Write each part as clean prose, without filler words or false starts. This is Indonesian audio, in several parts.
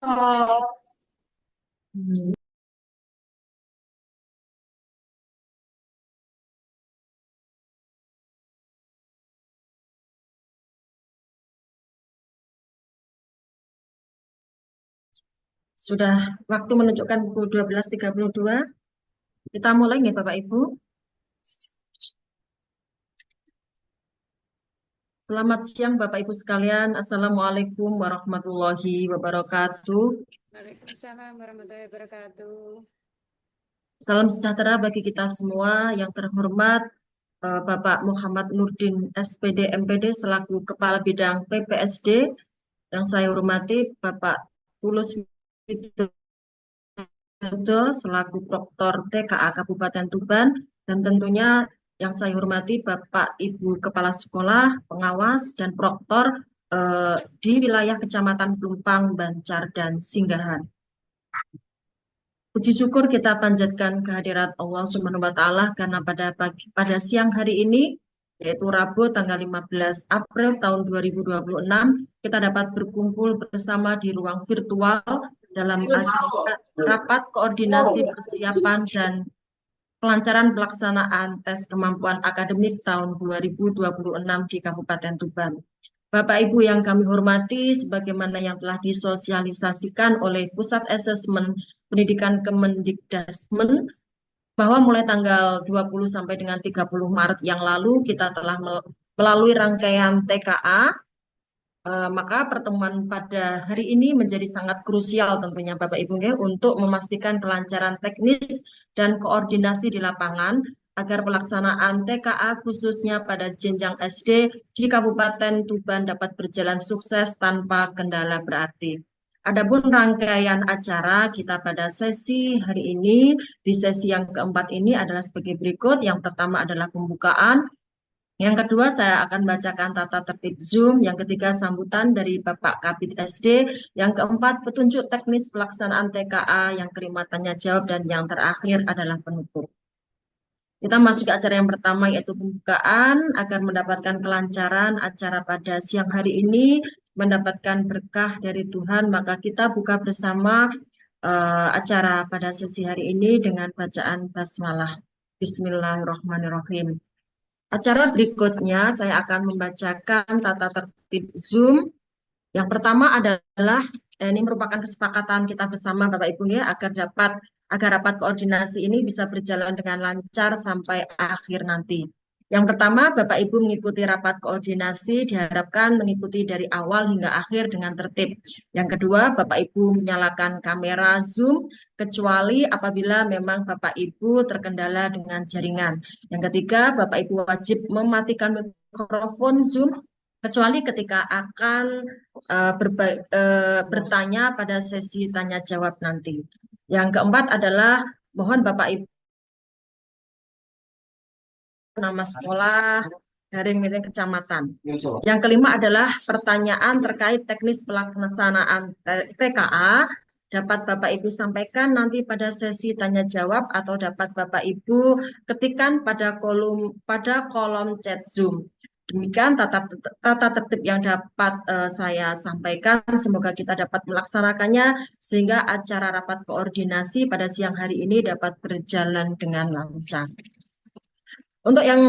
Oh, Sudah waktu menunjukkan pukul 12.32. Kita mulai nih Bapak Ibu. Selamat siang Bapak Ibu sekalian. Assalamualaikum warahmatullahi wabarakatuh. Waalaikumsalam warahmatullahi wabarakatuh. Salam sejahtera bagi kita semua. Yang terhormat Bapak Muhammad Nurdin SPD MPD selaku Kepala Bidang PPSD. Yang saya hormati Bapak Tulus Widodo selaku Proktor TKA Kabupaten Tuban. Dan tentunya yang saya hormati Bapak Ibu Kepala Sekolah, Pengawas, dan Proktor di wilayah Kecamatan Pelumpang, Banjar, dan Singgahan. Puji syukur kita panjatkan kehadirat Allah Subhanahu wa taala karena pada siang hari ini yaitu Rabu tanggal 15 April tahun 2026 kita dapat berkumpul bersama di ruang virtual dalam agenda rapat koordinasi persiapan dan kelancaran pelaksanaan tes kemampuan akademik tahun 2026 di Kabupaten Tuban. Bapak Ibu yang kami hormati, sebagaimana yang telah disosialisasikan oleh Pusat Asesmen Pendidikan Kemendikdasmen, bahwa mulai tanggal 20 sampai dengan 30 Maret yang lalu kita telah melalui rangkaian TKA. Maka pertemuan pada hari ini menjadi sangat krusial tentunya Bapak Ibu ya, untuk memastikan kelancaran teknis dan koordinasi di lapangan agar pelaksanaan TKA khususnya pada jenjang SD di Kabupaten Tuban dapat berjalan sukses tanpa kendala berarti. Adapun rangkaian acara kita pada sesi hari ini, di sesi yang keempat ini adalah sebagai berikut. Yang pertama adalah pembukaan, yang kedua, saya akan bacakan tata tertib Zoom. Yang ketiga, sambutan dari Bapak Kabid SD. Yang keempat, petunjuk teknis pelaksanaan TKA. Yang kelima, tanya jawab. Dan yang terakhir adalah penutup. Kita masuk ke acara yang pertama, yaitu pembukaan. Agar mendapatkan kelancaran acara pada siang hari ini, mendapatkan berkah dari Tuhan, maka kita buka bersama acara pada sesi hari ini dengan bacaan basmalah. Bismillahirrahmanirrahim. Acara berikutnya saya akan membacakan tata tertib Zoom. Yang pertama adalah ini merupakan kesepakatan kita bersama Bapak Ibu ya agar rapat koordinasi ini bisa berjalan dengan lancar sampai akhir nanti. Yang pertama, Bapak Ibu mengikuti rapat koordinasi diharapkan mengikuti dari awal hingga akhir dengan tertib. Yang kedua, Bapak Ibu menyalakan kamera Zoom kecuali apabila memang Bapak Ibu terkendala dengan jaringan. Yang ketiga, Bapak Ibu wajib mematikan mikrofon Zoom kecuali ketika akan bertanya pada sesi tanya jawab nanti. Yang keempat adalah mohon Bapak Ibu nama sekolah dari milik kecamatan. Yang kelima adalah pertanyaan terkait teknis pelaksanaan TKA dapat Bapak Ibu sampaikan nanti pada sesi tanya jawab atau dapat Bapak Ibu ketikkan pada kolom chat Zoom. Demikian tata tertib yang dapat saya sampaikan. Semoga kita dapat melaksanakannya sehingga acara rapat koordinasi pada siang hari ini dapat berjalan dengan lancar. Untuk yang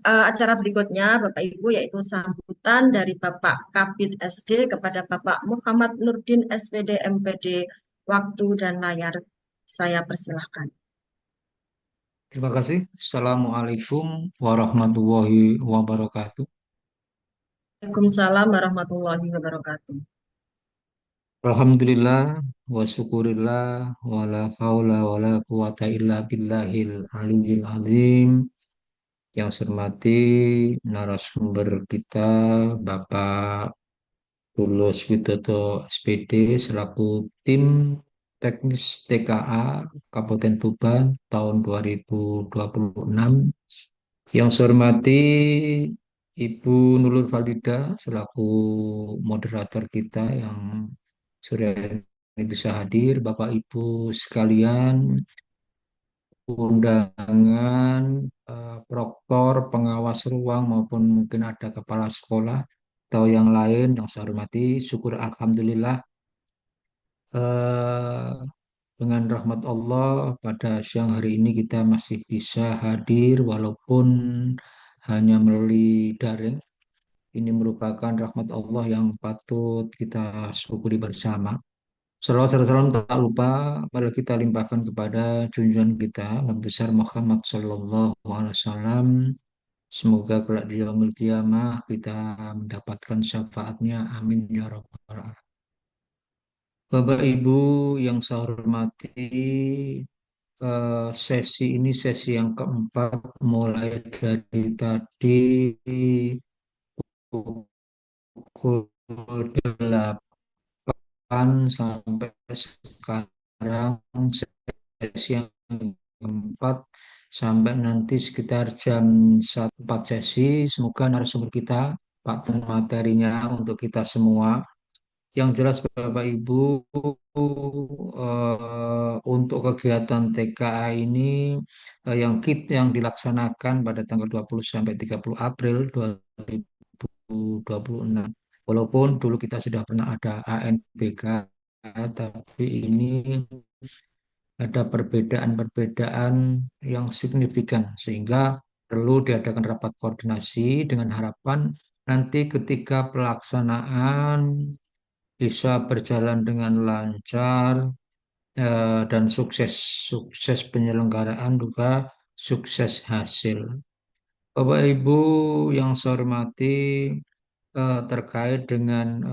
acara berikutnya, Bapak Ibu, yaitu sambutan dari Bapak Kabid SD kepada Bapak Muhammad Nurdin SPD MPD. Waktu dan layar saya persilahkan. Terima kasih. Assalamualaikum warahmatullahi wabarakatuh. Waalaikumsalam warahmatullahi wabarakatuh. Alhamdulillah wa syukurillah wa la haula wa la quwata illa billahil aliyyil azim. Yang saya hormati narasumber kita Bapak Tulus Widodo SPD selaku tim teknis TKA Kabupaten Tuban tahun 2026. Yang saya hormati Ibu Nurul Valida selaku moderator kita yang sore ini bisa hadir, Bapak Ibu sekalian, undangan, proktor, pengawas ruang maupun mungkin ada kepala sekolah atau yang lain yang saya hormati, syukur Alhamdulillah eh, dengan rahmat Allah pada siang hari ini kita masih bisa hadir walaupun hanya melalui daring. Ini merupakan rahmat Allah yang patut kita syukuri bersama. Salawat serta salam tak lupa pada kita limpahkan kepada junjungan kita Nabi besar Muhammad Sallallahu Alaihi Wasallam. Semoga kelak di yaumil qiyamah kita mendapatkan syafaatnya. Amin ya rabbal alamin. Bapak Ibu yang saya hormati, sesi ini sesi yang keempat mulai dari tadi pukul 8 sampai sekarang sesi yang keempat sampai nanti sekitar jam 1 4 sesi. Semoga narasumber kita Pak materinya untuk kita semua. Yang jelas Bapak Ibu, untuk kegiatan TKA ini yang dilaksanakan pada tanggal 20 sampai 30 April 2026. Walaupun dulu kita sudah pernah ada ANBK, tapi ini ada perbedaan-perbedaan yang signifikan sehingga perlu diadakan rapat koordinasi dengan harapan nanti ketika pelaksanaan bisa berjalan dengan lancar, dan sukses. Sukses penyelenggaraan juga sukses hasil. Bapak Ibu yang saya hormati, terkait dengan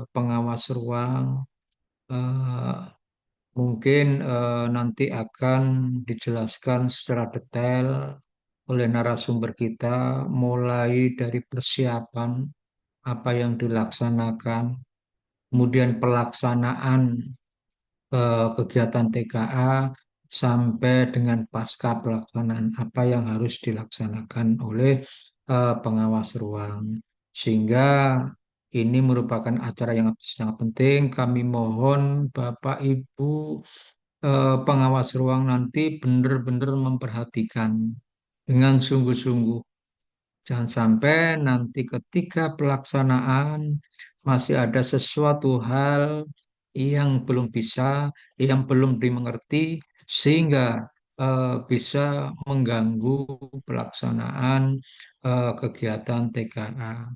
pengawas ruang, eh, mungkin nanti akan dijelaskan secara detail oleh narasumber kita, mulai dari persiapan apa yang dilaksanakan, kemudian pelaksanaan kegiatan TKA sampai dengan pasca pelaksanaan apa yang harus dilaksanakan oleh pengawas ruang. Sehingga ini merupakan acara yang sangat penting. Kami mohon Bapak Ibu pengawas ruang nanti benar-benar memperhatikan dengan sungguh-sungguh. Jangan sampai nanti ketika pelaksanaan masih ada sesuatu hal yang belum bisa, yang belum dimengerti, sehingga bisa mengganggu pelaksanaan kegiatan TKA.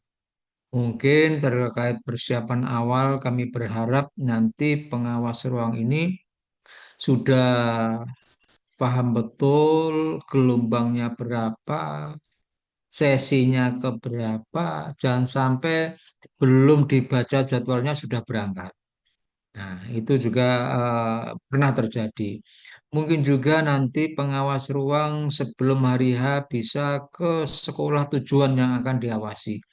Mungkin terkait persiapan awal, kami berharap nanti pengawas ruang ini sudah paham betul gelombangnya berapa, sesinya keberapa, jangan sampai belum dibaca jadwalnya sudah berangkat. Nah, itu juga pernah terjadi. Mungkin juga nanti pengawas ruang sebelum hari H bisa ke sekolah tujuan yang akan diawasi.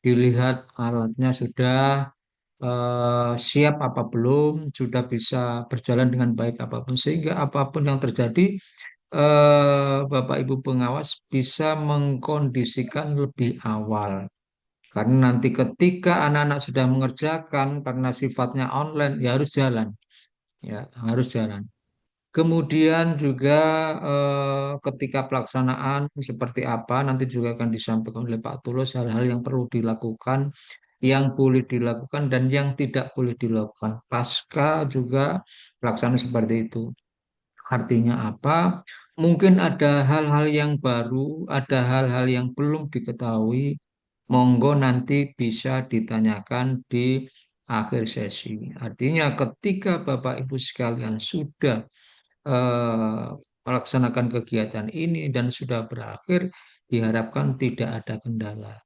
Dilihat alatnya sudah siap apa belum, sudah bisa berjalan dengan baik apapun, sehingga apapun yang terjadi, Bapak Ibu pengawas bisa mengkondisikan lebih awal. Karena nanti ketika anak-anak sudah mengerjakan, karena sifatnya online, ya harus jalan, ya harus jalan. Kemudian juga ketika pelaksanaan seperti apa nanti juga akan disampaikan oleh Pak Tulus hal-hal yang perlu dilakukan, yang boleh dilakukan dan yang tidak boleh dilakukan. Pasca juga pelaksanaan seperti itu. Artinya apa? Mungkin ada hal-hal yang baru, ada hal-hal yang belum diketahui. Monggo nanti bisa ditanyakan di akhir sesi. Artinya ketika Bapak Ibu sekalian sudah eh, melaksanakan kegiatan ini dan sudah berakhir, diharapkan tidak ada kendala.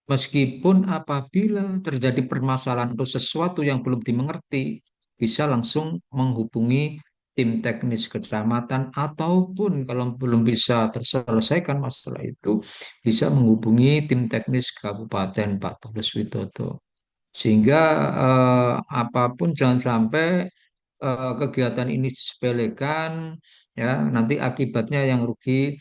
Meskipun apabila terjadi permasalahan atau sesuatu yang belum dimengerti, bisa langsung menghubungi tim teknis kecamatan ataupun kalau belum bisa terselesaikan masalah itu, bisa menghubungi tim teknis Kabupaten Pak Tulus Widodo. Sehingga apapun jangan sampai kegiatan ini disepelekan, ya nanti akibatnya yang rugi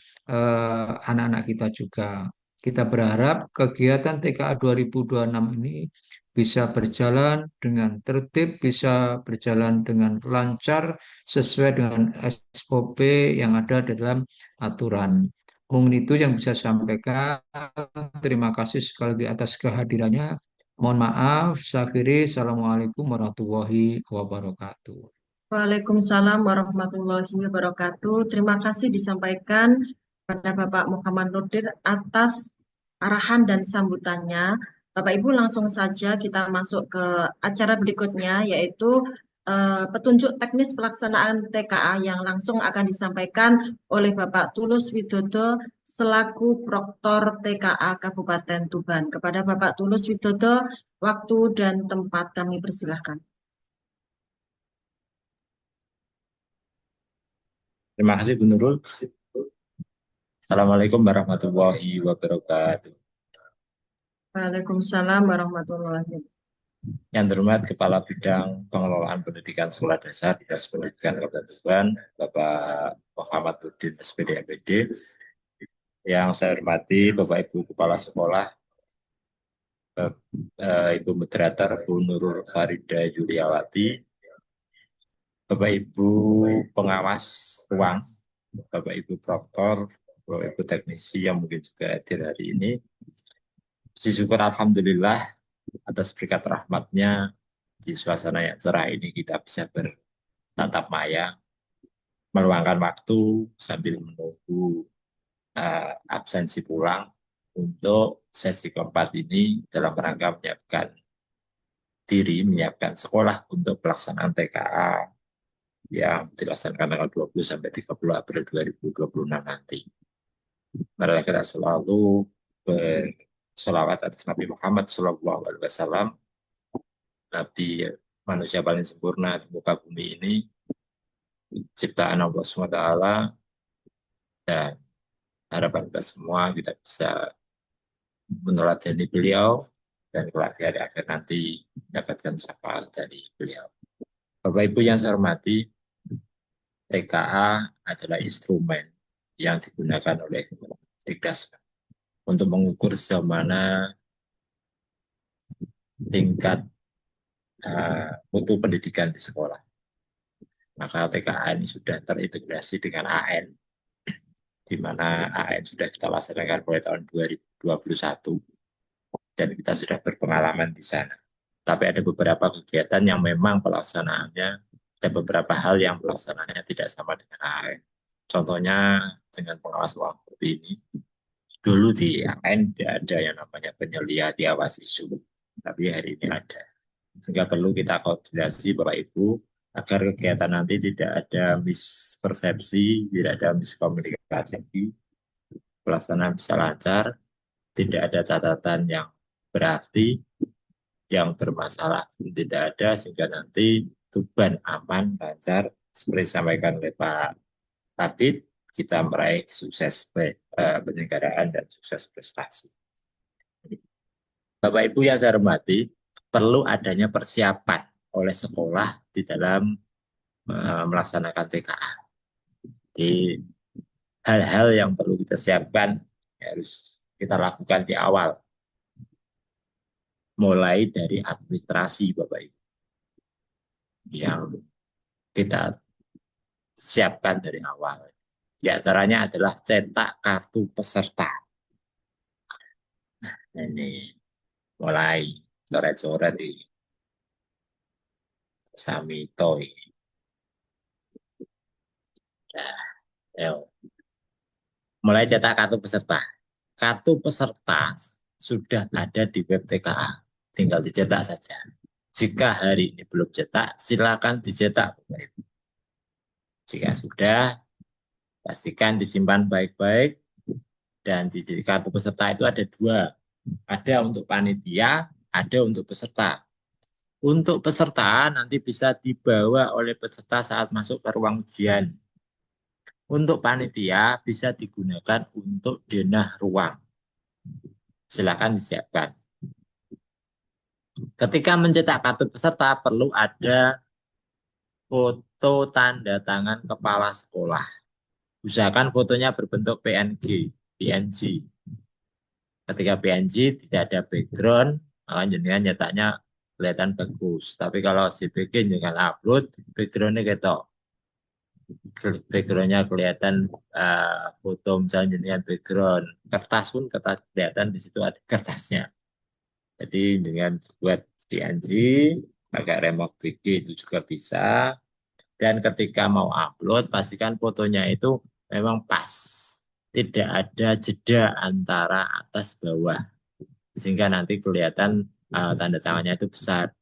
anak-anak kita juga. Kita berharap kegiatan TKA 2026 ini bisa berjalan dengan tertib, bisa berjalan dengan lancar sesuai dengan SOP yang ada dalam aturan. Mungkin itu yang bisa saya sampaikan. Terima kasih sekali lagi atas kehadirannya. Mohon maaf, saya akhiri. Assalamualaikum warahmatullahi wabarakatuh. Waalaikumsalam warahmatullahi wabarakatuh. Terima kasih disampaikan kepada Bapak Muhammad Nurdin atas arahan dan sambutannya. Bapak Ibu langsung saja kita masuk ke acara berikutnya yaitu petunjuk teknis pelaksanaan TKA yang langsung akan disampaikan oleh Bapak Tulus Widodo selaku Proktor TKA Kabupaten Tuban. Kepada Bapak Tulus Widodo, waktu dan tempat kami persilahkan. Terima kasih Bu Nurul. Assalamualaikum warahmatullahi wabarakatuh. Waalaikumsalam warahmatullahi wabarakatuh. Yang terhormat Kepala Bidang Pengelolaan Pendidikan Sekolah Dasar Dinas Pendidikan Kabupaten Tuban, Bapak Muhammad Nurdin SPD MPD. Yang saya hormati Bapak Ibu Kepala Sekolah, Ibu Moderator Bu Nurul Farida Yuliawati, Bapak Ibu Pengawas Ruang, Bapak Ibu Proktor, Bapak Ibu Teknisi yang mungkin juga hadir hari ini. Puji syukur Alhamdulillah atas berkat rahmatnya di suasana yang cerah ini kita bisa bertatap maya, meluangkan waktu sambil menunggu absensi pulang untuk sesi keempat ini dalam rangka menyiapkan sekolah untuk pelaksanaan TKA yang dilaksanakan tanggal 20 sampai 30 April 2026 nanti. Mari kita selalu bersolawat atas Nabi Muhammad SAW, Nabi manusia paling sempurna di muka bumi ini, ciptaan Allah SWT, dan harapan kita semua kita bisa meneladani beliau dan kelak di hari akhir nanti mendapatkan syafaat dari beliau. Bapak Ibu yang saya hormati, TKA adalah instrumen yang digunakan oleh Dikdas untuk mengukur sejauh mana tingkat mutu pendidikan di sekolah. Maka TKA ini sudah terintegrasi dengan AN, di mana AN sudah kita laksanakan mulai tahun 2021 dan kita sudah berpengalaman di sana. Tapi ada beberapa kegiatan yang memang pelaksanaannya dan beberapa hal yang pelaksanaannya tidak sama dengan AN. Contohnya dengan pengawas ruang seperti ini. Dulu di AN tidak ada yang namanya penyelia diawasi isu, tapi hari ini ada. Sehingga perlu kita koordinasi Bapak Ibu agar kegiatan nanti tidak ada mispersepsi, tidak ada miskomunikasi, pelaksanaan bisa lancar, tidak ada catatan yang berarti, yang bermasalah tidak ada, sehingga nanti Tuban aman, lancar, seperti disampaikan oleh Pak Kabid, kita meraih sukses penyelenggaraan dan sukses prestasi. Bapak Ibu yang saya hormati, perlu adanya persiapan oleh sekolah di dalam melaksanakan TKA. Jadi hal-hal yang perlu kita siapkan harus kita lakukan di awal. Mulai dari administrasi Bapak Ibu yang kita siapkan dari awal. Di antaranya adalah cetak kartu peserta. Ini mulai coret-coret di Samito ini. Nah, mulai cetak kartu peserta. Kartu peserta sudah ada di web TKA, tinggal dicetak saja. Jika hari ini belum cetak, silakan dicetak. Jika sudah, pastikan disimpan baik-baik. Dan di kartu peserta itu ada dua. Ada untuk panitia, ada untuk peserta. Untuk peserta nanti bisa dibawa oleh peserta saat masuk ke ruang ujian. Untuk panitia bisa digunakan untuk denah ruang. Silakan disiapkan. Ketika mencetak kartu peserta perlu ada foto tanda tangan kepala sekolah. Usahakan fotonya berbentuk PNG. Ketika PNG tidak ada background, maka jenengan nyetaknya kelihatan bagus. Tapi kalau JPG jangan upload, backgroundnya ketok. Backgroundnya kelihatan foto misalnya jenengan background kertas pun kelihatan di situ ada kertasnya. Jadi dengan buat PNG, pakai remote PG itu juga bisa. Dan ketika mau upload, pastikan fotonya itu memang pas. Tidak ada jeda antara atas bawah. Sehingga nanti kelihatan tanda tangannya itu besar.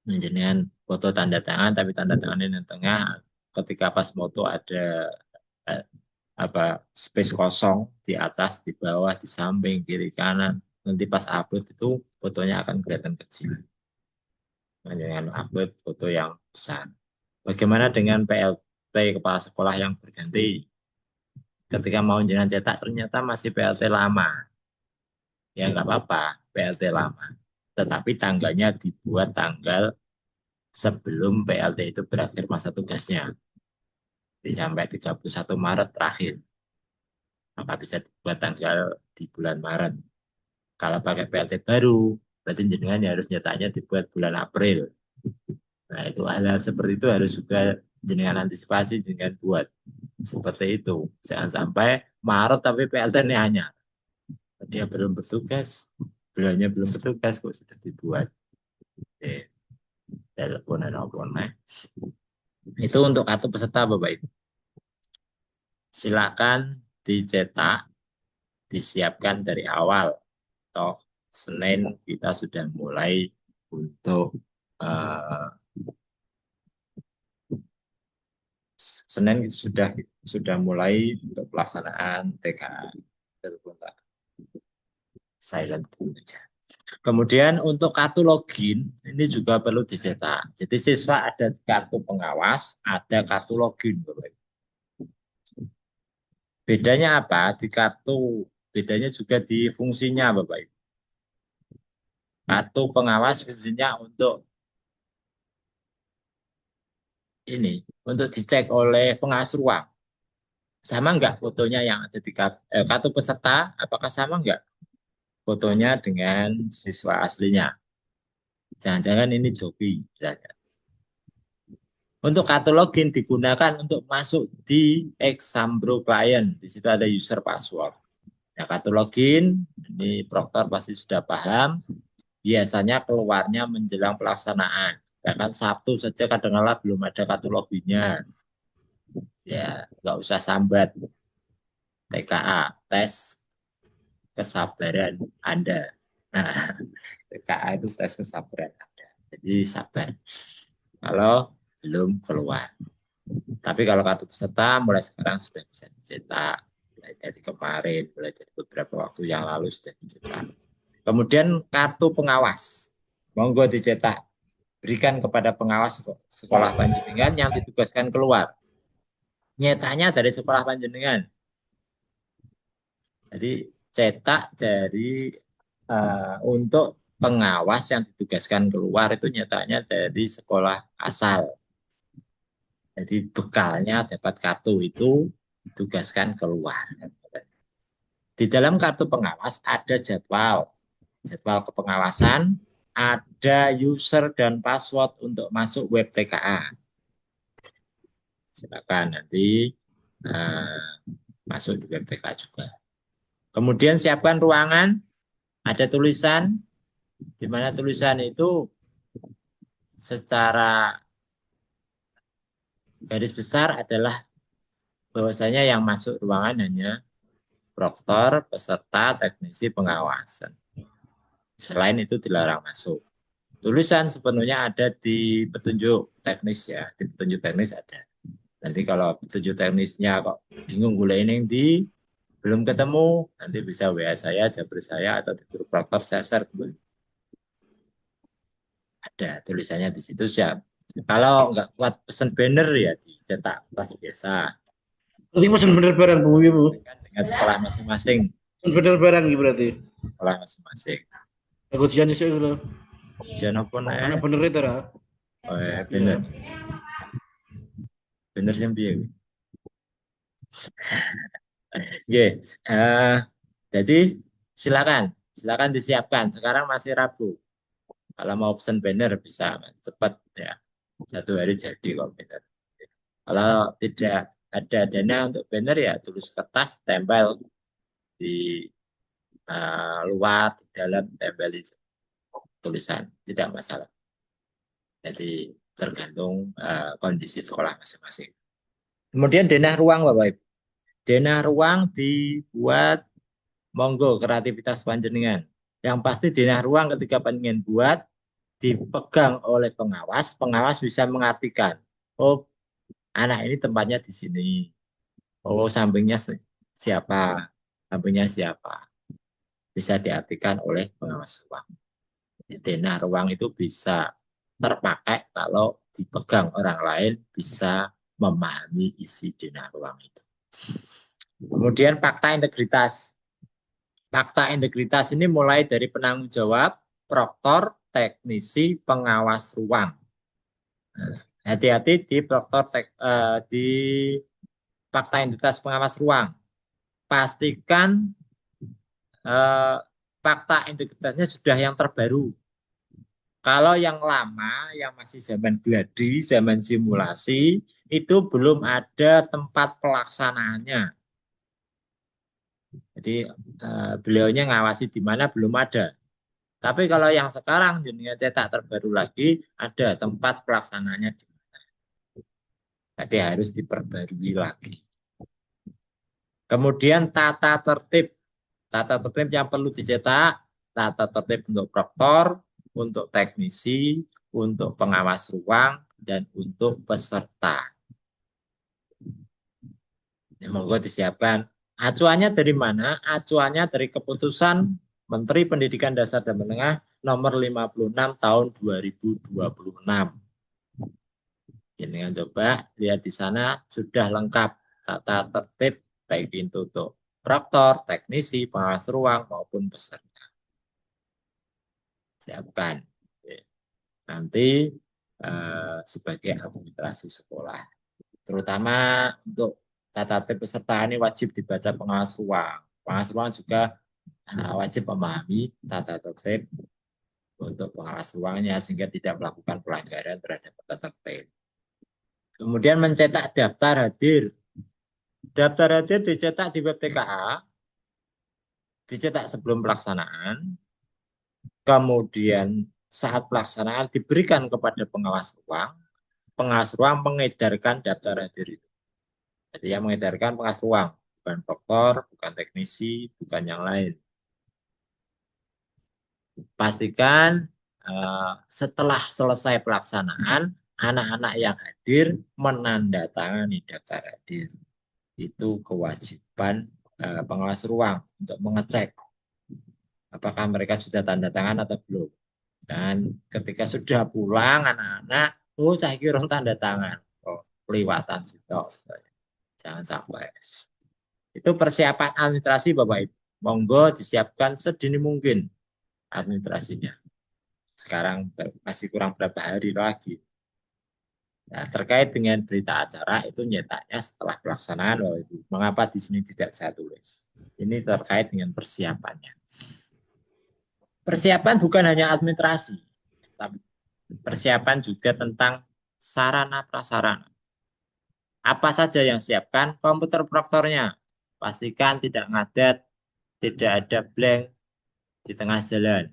Dengan foto tanda tangan, tapi tanda tangan yang tengah, ketika pas foto ada eh, apa space kosong di atas, di bawah, di samping, kiri, kanan. Nanti pas upload itu fotonya akan kelihatan kecil. Nah, dengan upload foto yang besar. Bagaimana dengan PLT kepala sekolah yang berganti? Ketika mau jenengan cetak ternyata masih PLT lama. Ya nggak apa-apa, PLT lama. Tetapi tanggalnya dibuat tanggal sebelum PLT itu berakhir masa tugasnya. Jadi sampai 31 Maret terakhir. Maka bisa dibuat tanggal di bulan Maret. Kalau pakai PLT baru, berarti jenengan harus nyetaknya dibuat bulan April. Nah, itu hal-hal seperti itu harus juga jenengan antisipasi dengan buat seperti itu. Jangan sampai Maret tapi PLT-nya hanya dia belum bertugas, bulannya belum bertugas kok sudah dibuat. Teleponan apa nah. Itu untuk kartu peserta Bapak Ibu. Silakan dicetak, disiapkan dari awal. Toh Senin kita sudah mulai untuk uh, Senin sudah mulai untuk pelaksanaan TKA. Telepon tak silent dulu aja. Kemudian untuk kartu login ini juga perlu dicetak. Jadi siswa ada kartu pengawas, ada kartu login, Bapak Ibu. Bedanya apa? Di kartu bedanya juga di fungsinya, Bapak Ibu. Kartu pengawas fungsinya untuk ini, untuk dicek oleh pengasuh ruang. Sama enggak fotonya yang ada di kartu peserta? Apakah sama enggak fotonya dengan siswa aslinya? Jangan-jangan ini Jopi. Untuk kartu login digunakan untuk masuk di Exambro Client. Di situ ada user password. Nah, kartu login, ini Proktor pasti sudah paham. Biasanya keluarnya menjelang pelaksanaan. Bahkan Sabtu saja kadang-kala belum ada kartu loginnya. Ya, nggak usah sambat. TKA, tes kesabaran Anda. Nah, TKA itu tes kesabaran Anda. Jadi sabar. Kalau belum keluar. Tapi kalau kartu peserta mulai sekarang sudah bisa dicetak. Mulai dari kemarin, mulai dari beberapa waktu yang lalu sudah dicetak. Kemudian kartu pengawas. Monggo dicetak. Berikan kepada pengawas sekolah panjenengan yang ditugaskan keluar. Nyetanya dari sekolah panjenengan. Jadi cetak dari untuk pengawas yang ditugaskan keluar itu nyetaknya dari sekolah asal. Jadi bekalnya dapat kartu itu ditugaskan keluar. Di dalam kartu pengawas ada jadwal kepengawasan, ada user dan password untuk masuk web TKA. Silakan nanti masuk di web TKA juga. Kemudian siapkan ruangan, ada tulisan, di mana tulisan itu secara garis besar adalah bahwasanya yang masuk ruangan hanya proktor, peserta, teknisi, pengawasan. Selain itu dilarang masuk. Tulisan sepenuhnya ada di petunjuk teknis ya, di petunjuk teknis ada. Nanti kalau petunjuk teknisnya kok bingung gula ini di belum ketemu, nanti bisa WA saya, jabri saya, atau di grup proktor saya share kembali. Ada tulisannya di situ siap. Kalau nggak kuat pesan banner ya dicetak pas biasa. Berarti pesen bener barang Bu Ibu. Dengan sekolah masing-masing. Bener barang gitu berarti. Sekolah masing-masing. Aku jian iso iku lho. Siapa pun Ana bener itu ra. Oh, bener. Bener yang piye? Jadi silakan disiapkan. Sekarang masih Rabu. Kalau mau pesan banner bisa cepat ya. 1 hari jadi kok banner. Kalau tidak ada dana untuk banner ya tulis kertas tempel di luar, di dalam, tempel tulisan, tidak masalah. Jadi tergantung kondisi sekolah masing-masing. Kemudian denah ruang, Bapak Ibu. Denah ruang dibuat, monggo kreativitas panjenengan. Yang pasti denah ruang ketika panjenengan buat dipegang oleh pengawas, pengawas bisa mengartikan, oh anak ini tempatnya di sini, oh sampingnya siapa, sampingnya siapa, bisa diartikan oleh pengawas ruang. Denah ruang itu bisa terpakai kalau dipegang orang lain, bisa memahami isi denah ruang itu. Kemudian fakta integritas. Fakta integritas ini mulai dari penanggung jawab, proktor, teknisi, pengawas ruang. Hati-hati di proktor di fakta integritas pengawas ruang. Pastikan fakta integritasnya sudah yang terbaru. Kalau yang lama, yang masih zaman gladi, zaman simulasi, itu belum ada tempat pelaksanaannya. Jadi beliaunya ngawasi di mana belum ada. Tapi kalau yang sekarang jenengan cetak terbaru lagi, ada tempat pelaksanaannya di mana. Jadi harus diperbarui lagi. Kemudian tata tertib. Tata tertib yang perlu dicetak, tata tertib untuk proktor, untuk teknisi, untuk pengawas ruang, dan untuk peserta. Ini monggo disiapkan. Acuannya dari mana? Acuannya dari keputusan Menteri Pendidikan Dasar dan Menengah nomor 56 tahun 2026. Jangan coba lihat di sana sudah lengkap tata tertib baik itu untuk proktor, teknisi, pengawas ruang maupun peserta. Siapkan nanti sebagai administrasi sekolah. Terutama untuk tata tertib peserta ini wajib dibaca pengawas ruang. Pengawas ruang juga wajib memahami tata tertib untuk pengawas ruangnya sehingga tidak melakukan pelanggaran terhadap tata tertib. Kemudian mencetak daftar hadir. Daftar hadir dicetak di web TKA, dicetak sebelum pelaksanaan, kemudian saat pelaksanaan diberikan kepada pengawas ruang mengedarkan daftar hadir itu. Jadi yang mengedarkan pengawas ruang, bukan proktor, bukan teknisi, bukan yang lain. Pastikan setelah selesai pelaksanaan, anak-anak yang hadir menandatangani daftar hadir. Itu kewajiban pengawas ruang untuk mengecek apakah mereka sudah tanda tangan atau belum. Dan ketika sudah pulang anak-anak, oh saya kira tanda tangan, oh kelewatan sudah, jangan sampai. Itu persiapan administrasi Bapak Ibu. Monggo disiapkan sedini mungkin administrasinya. Sekarang masih kurang berapa hari lagi. Nah, terkait dengan berita acara itu nyetaknya setelah pelaksanaan, Bapak Ibu. Mengapa di sini tidak saya tulis? Ini terkait dengan persiapannya. Persiapan bukan hanya administrasi, tapi persiapan juga tentang sarana prasarana. Apa saja yang siapkan? Komputer proktornya. Pastikan tidak ngadat, tidak ada blank di tengah jalan.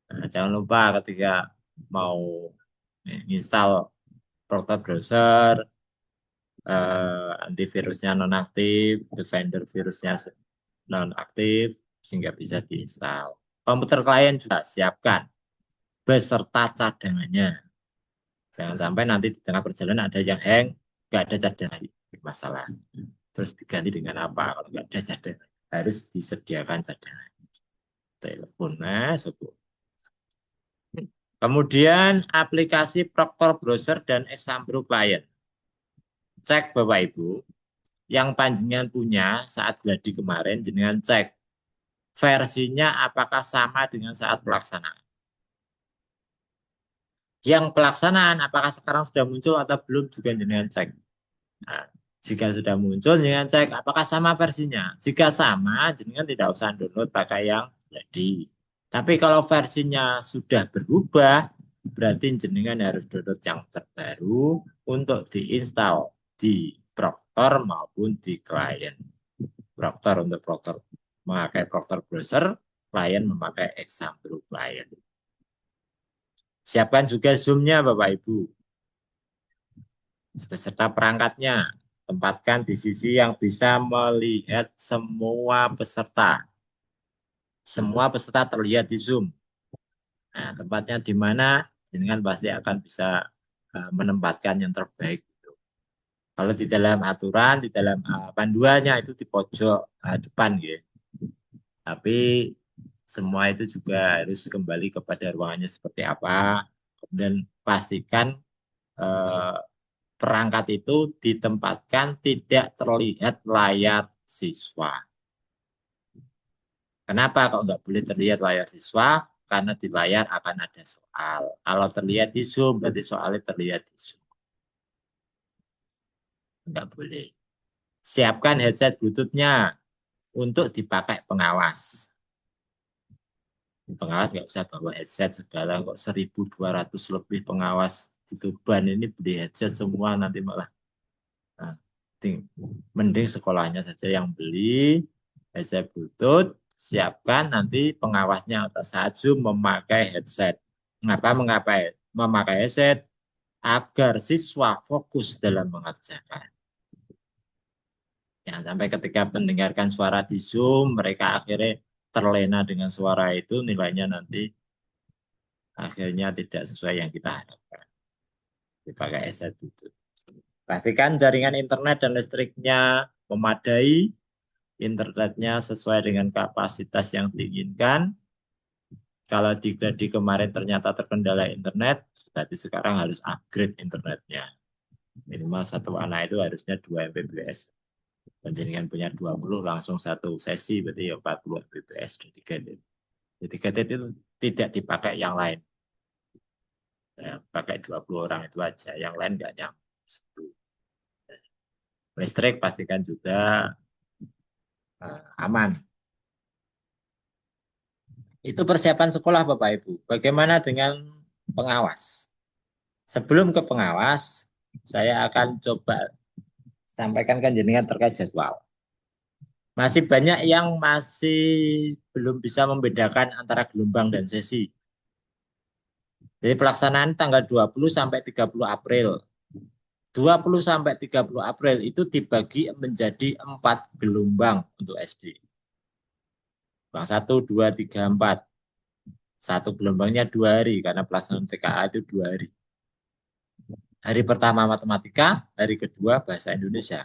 Nah, jangan lupa ketika mau install proktor browser, antivirusnya nonaktif, defender virusnya nonaktif, sehingga bisa diinstal. Komputer klien juga siapkan beserta cadangannya. Jangan sampai nanti di tengah perjalanan ada yang hang, nggak ada cadangan, masalah. Terus diganti dengan apa? Kalau nggak ada cadangan, harus disediakan cadangan. Telepon, sebut. Kemudian aplikasi Proctor Browser dan Exambro Client. Cek Bapak Ibu, yang panjenengan punya saat gladi kemarin, jenengan cek versinya apakah sama dengan saat pelaksanaan. Yang pelaksanaan apakah sekarang sudah muncul atau belum juga jenengan cek. Nah, jika sudah muncul, jenengan cek apakah sama versinya. Jika sama, jenengan tidak usah download pakai yang gladi. Tapi kalau versinya sudah berubah, berarti jenengan harus download yang terbaru untuk diinstal di Proctor maupun di klien. Proctor untuk Proctor memakai Proctor Browser, klien memakai Exambro Client. Siapkan juga Zoom-nya Bapak Ibu, beserta perangkatnya. Tempatkan di sisi yang bisa melihat semua peserta. Semua peserta terlihat di Zoom. Nah, tempatnya di mana, jenengan pasti akan bisa menempatkan yang terbaik. Kalau di dalam aturan, di dalam panduannya itu di pojok depan, gitu. Tapi semua itu juga harus kembali kepada ruangannya seperti apa. Kemudian pastikan perangkat itu ditempatkan tidak terlihat layar siswa. Kenapa kok nggak boleh terlihat layar siswa? Karena di layar akan ada soal. Kalau terlihat di Zoom, berarti soalnya terlihat di Zoom. Nggak boleh. Siapkan headset Bluetooth-nya untuk dipakai pengawas. Pengawas nggak usah bawa headset segala, kok 1.200 lebih pengawas di Tuban ini beli headset semua nanti malah. Nah, mending sekolahnya saja yang beli headset Bluetooth, siapkan nanti pengawasnya atas saat Zoom memakai headset. Mengapa memakai headset? Agar siswa fokus dalam mengerjakan. Jangan sampai ketika mendengarkan suara di Zoom, mereka akhirnya terlena dengan suara itu, nilainya nanti akhirnya tidak sesuai yang kita harapkan. Dipakai headset Bluetooth. Pastikan jaringan internet dan listriknya memadai, internetnya sesuai dengan kapasitas yang diinginkan. Kalau di kemarin ternyata terkendala internet, berarti sekarang harus upgrade internetnya. Minimal satu anak itu harusnya 2 Mbps. Penjaringan punya 20 langsung satu sesi, berarti ya 40 Mbps. Jadi gadget itu tidak dipakai yang lain. Ya, pakai 20 orang itu aja, yang lain nggak nyambung. Listrik pastikan juga aman. Itu persiapan sekolah Bapak Ibu. Bagaimana dengan pengawas? Sebelum ke pengawas, saya akan coba sampaikan kan jenengan terkait jadwal. Masih banyak yang masih belum bisa membedakan antara gelombang dan sesi. Jadi pelaksanaan tanggal 20 sampai 30 April. 20 sampai 30 April itu dibagi menjadi 4 gelombang untuk SD. Bang 1, 2, 3, 4. Satu gelombangnya 2 hari karena pelaksanaan TKA itu 2 hari. Hari pertama matematika, hari kedua bahasa Indonesia.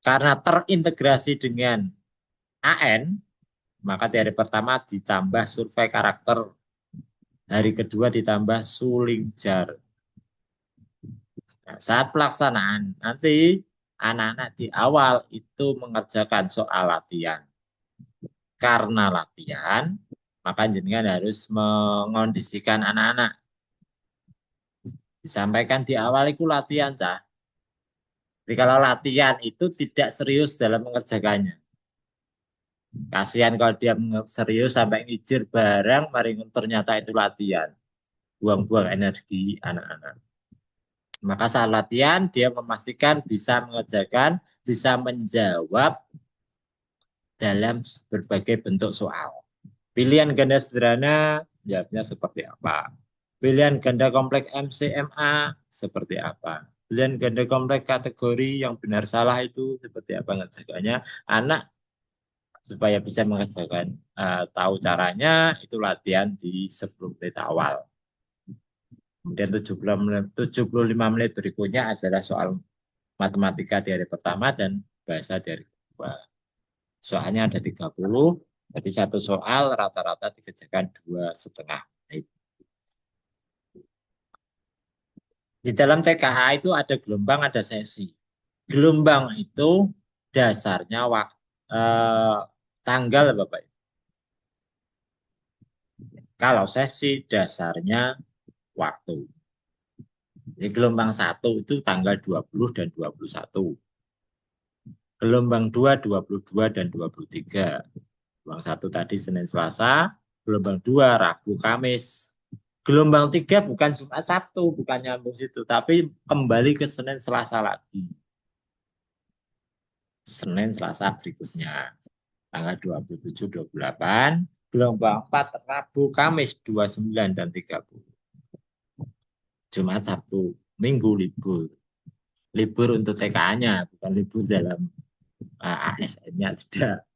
Karena terintegrasi dengan AN, maka di hari pertama ditambah survei karakter. Hari kedua ditambah suling jar. Nah, saat pelaksanaan, nanti anak-anak di awal itu mengerjakan soal latihan. Karena latihan, maka jenengan harus mengondisikan anak-anak. Disampaikan di awal itu latihan, Cah. Jadi kalau latihan itu tidak serius dalam mengerjakannya. Kasihan kalau dia serius sampai ngijir bareng, mari ternyata itu latihan. Buang-buang energi anak-anak. Maka saat latihan, dia memastikan bisa mengerjakan, bisa menjawab dalam berbagai bentuk soal. Pilihan ganda sederhana, jawabnya seperti apa. Pilihan ganda kompleks MCMA, seperti apa. Pilihan ganda kompleks kategori yang benar salah itu, seperti apa mengerjakannya. Anak supaya bisa mengerjakan, tahu caranya, itu latihan di 10 menit awal. Kemudian 75 menit berikutnya adalah soal matematika di hari pertama dan bahasa di hari kedua. Soalnya ada 30, jadi satu soal rata-rata dikerjakan 2,5 menit. Di dalam TKA itu ada gelombang, ada sesi. Gelombang itu dasarnya tanggal, Bapak. Kalau sesi dasarnya waktu. Jadi gelombang 1 itu tanggal 20 dan 21. Gelombang 2, 22 dan 23. Gelombang 1 tadi Senin Selasa, gelombang 2 Rabu Kamis. Gelombang 3 bukan Jumat Sabtu, bukan nyambung situ, tapi kembali ke Senin Selasa lagi. Senin Selasa berikutnya. tanggal 27, 28, gelombang 4 Rabu, Kamis 29 dan 30. Jumat, Sabtu, Minggu libur. Libur untuk TKA-nya, bukan libur dalam ASN-nya tidak.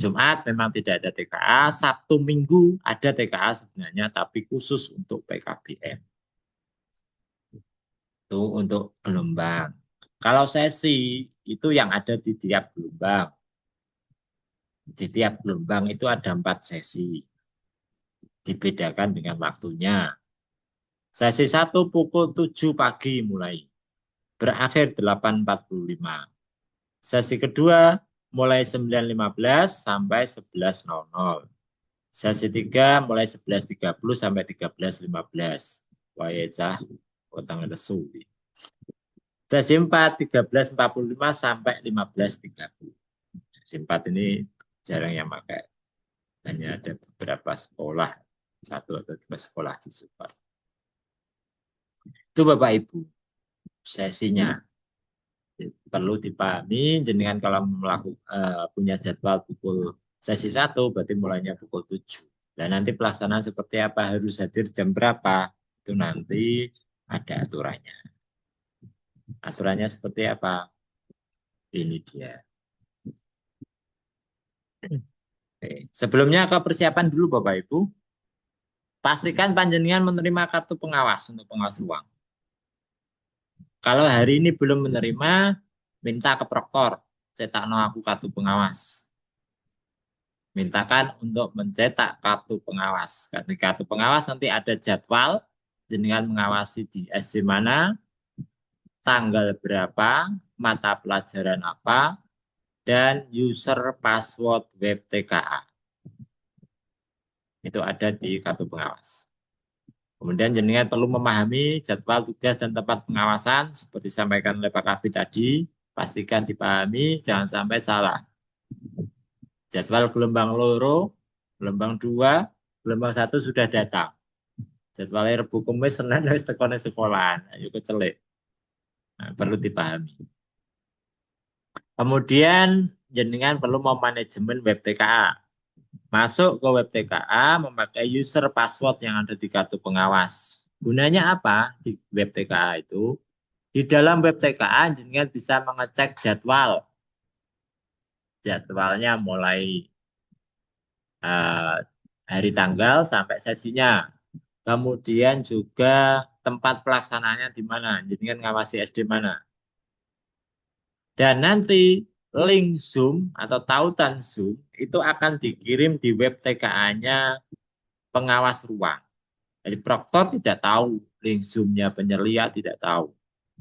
Jumat memang tidak ada TKA, Sabtu Minggu ada TKA sebenarnya, tapi khusus untuk PKBM. Itu untuk gelombang. Kalau sesi itu yang ada di tiap gelombang. Di tiap gelombang itu ada 4 sesi. Dibedakan dengan waktunya. Sesi 1 pukul 7 pagi mulai. Berakhir 8.45. Sesi kedua mulai 9.15 sampai 11.00. Sesi 3 mulai 11.30 sampai 13.15. Wayecah utang lesu. Sesi 4 13.45 sampai 15.30. Sesi 4 ini jarang yang pakai. Hanya ada beberapa sekolah, 1 atau 2 sekolah di Super. Itu Bapak Ibu sesinya. Perlu dipahami, jenengan kalau punya jadwal pukul sesi 1 berarti mulainya pukul 7. Dan nanti pelaksanaan seperti apa, harus hadir jam berapa, itu nanti ada aturannya. Aturannya seperti apa? Ini dia. Oke. Sebelumnya ke persiapan dulu Bapak Ibu. Pastikan panjenengan menerima kartu pengawas untuk pengawas ruang. Kalau hari ini belum menerima, minta ke proktor, cetakno aku kartu pengawas. Mintakan untuk mencetak kartu pengawas. Kartu pengawas nanti ada jadwal, jenengan mengawasi di SD mana, tanggal berapa, mata pelajaran apa, dan user password web TKA. Itu ada di kartu pengawas. Kemudian jenengan perlu memahami jadwal tugas dan tempat pengawasan seperti disampaikan oleh Pak Kabid tadi, pastikan dipahami, jangan sampai salah. Jadwal gelombang loro, gelombang 2, gelombang 1 sudah datang. Jadwalnya Rebu Kamis Senin wis tekone sekolahan, ayo kecelik. Nah, perlu dipahami. Kemudian jenengan perlu memanajemen web TKA. Masuk ke web TKA memakai user password yang ada di kartu pengawas. Gunanya apa di web TKA itu? Di dalam web TKA jenengan bisa mengecek jadwal. Jadwalnya mulai hari tanggal sampai sesinya. Kemudian juga tempat pelaksanaannya di mana. Jenengan ngawasi SD mana. Dan nanti link Zoom atau tautan Zoom itu akan dikirim di web TKA-nya pengawas ruang. Jadi proktor tidak tahu, link Zoom-nya penyelia tidak tahu.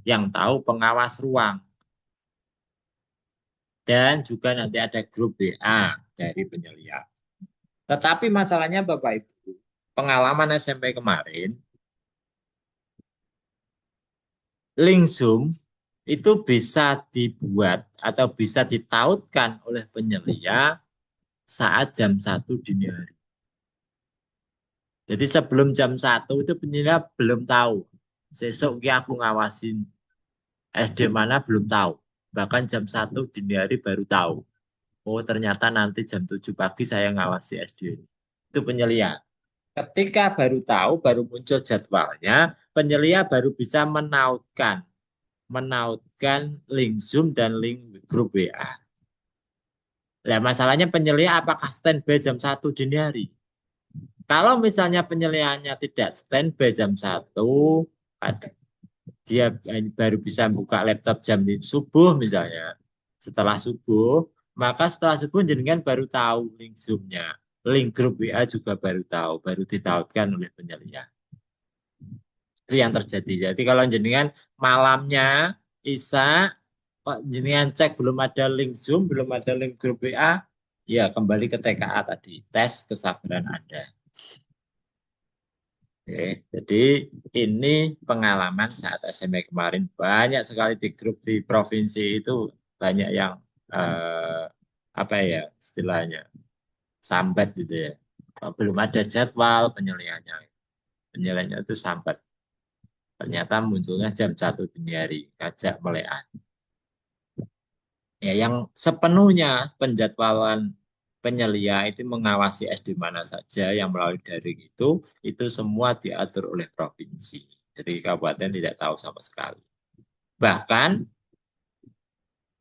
Yang tahu pengawas ruang. Dan juga nanti ada grup WA dari penyelia. Tetapi masalahnya Bapak Ibu, pengalaman SMP kemarin, link Zoom itu bisa dibuat atau bisa ditautkan oleh penyelia saat jam 1 dini hari. Jadi sebelum jam 1 itu penyelia belum tahu. Sesuk aku ngawasin SD mana belum tahu. Bahkan jam 1 dini hari baru tahu. Oh ternyata nanti jam 7 pagi saya ngawasi SD. Itu penyelia. Ketika baru tahu, baru muncul jadwalnya, penyelia baru bisa menautkan link Zoom dan link grup WA. Nah, masalahnya penyelia apakah standby jam 1 dini hari? Kalau misalnya penyeliaannya tidak standby jam 1, dia baru bisa buka laptop jam subuh misalnya. Setelah subuh, maka setelah subuh jenengan baru tahu link Zoom-nya. Link grup WA juga baru tahu, baru ditautkan oleh penyelia. Itu yang terjadi. Jadi kalau jenengan malamnya Isa, Pak jenengan cek belum ada link Zoom, belum ada link grup WA, ya kembali ke TKA tadi, tes kesabaran Anda. Oke, jadi ini pengalaman saat SMP kemarin, banyak sekali di grup di provinsi itu banyak yang apa ya istilahnya sambat gitu ya. Belum ada jadwal penyeliannya itu sambat. Ternyata munculnya jam 1 dini hari, ngajak melean. Ya, yang sepenuhnya penjadwalan penyelia itu mengawasi SD mana saja yang melalui daring itu semua diatur oleh provinsi. Jadi kabupaten tidak tahu sama sekali. Bahkan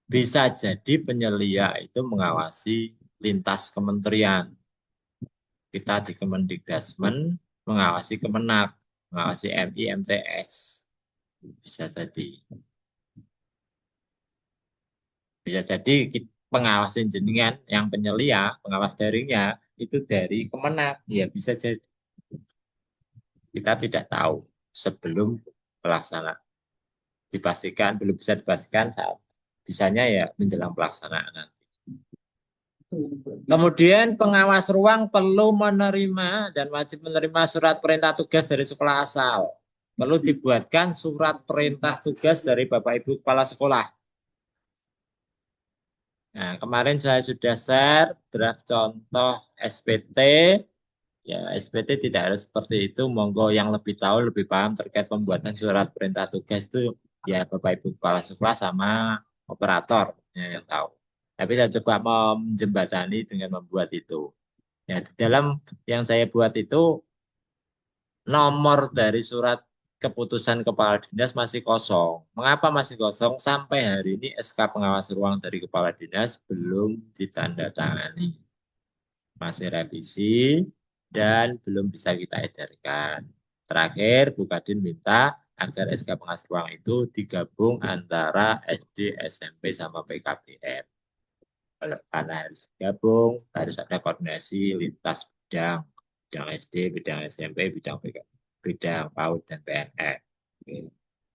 bisa jadi penyelia itu mengawasi lintas kementerian. Kita di Kemendikbudrismen mengawasi Kemenak, mengawasi MI, MTS. Bisa jadi. Bisa jadi pengawasan jenengan yang penyelia, pengawas daringnya itu dari Kemenak. Ya bisa jadi. Kita tidak tahu sebelum pelaksanaan. Dipastikan, belum bisa dipastikan saat bisanya ya menjelang pelaksanaan. Kemudian pengawas ruang perlu menerima dan wajib menerima surat perintah tugas dari sekolah asal. Perlu dibuatkan surat perintah tugas dari Bapak Ibu Kepala Sekolah. Nah, kemarin saya sudah share draft contoh SPT. Ya, SPT tidak harus seperti itu. Monggo yang lebih tahu, lebih paham terkait pembuatan surat perintah tugas itu ya Bapak Ibu Kepala Sekolah sama operator yang tahu. Tapi saya coba menjembatani dengan membuat itu. Ya, di dalam yang saya buat itu nomor dari surat keputusan kepala dinas masih kosong. Mengapa masih kosong? Sampai hari ini SK pengawas ruang dari kepala dinas belum ditandatangani. Masih revisi dan belum bisa kita edarkan. Terakhir, Bu Kadin minta agar SK pengawas ruang itu digabung antara SD, SMP, sama PKBM. Karena harus gabung, harus ada koordinasi lintas bidang, bidang SD, bidang SMP, bidang bidang PAUD dan PNS.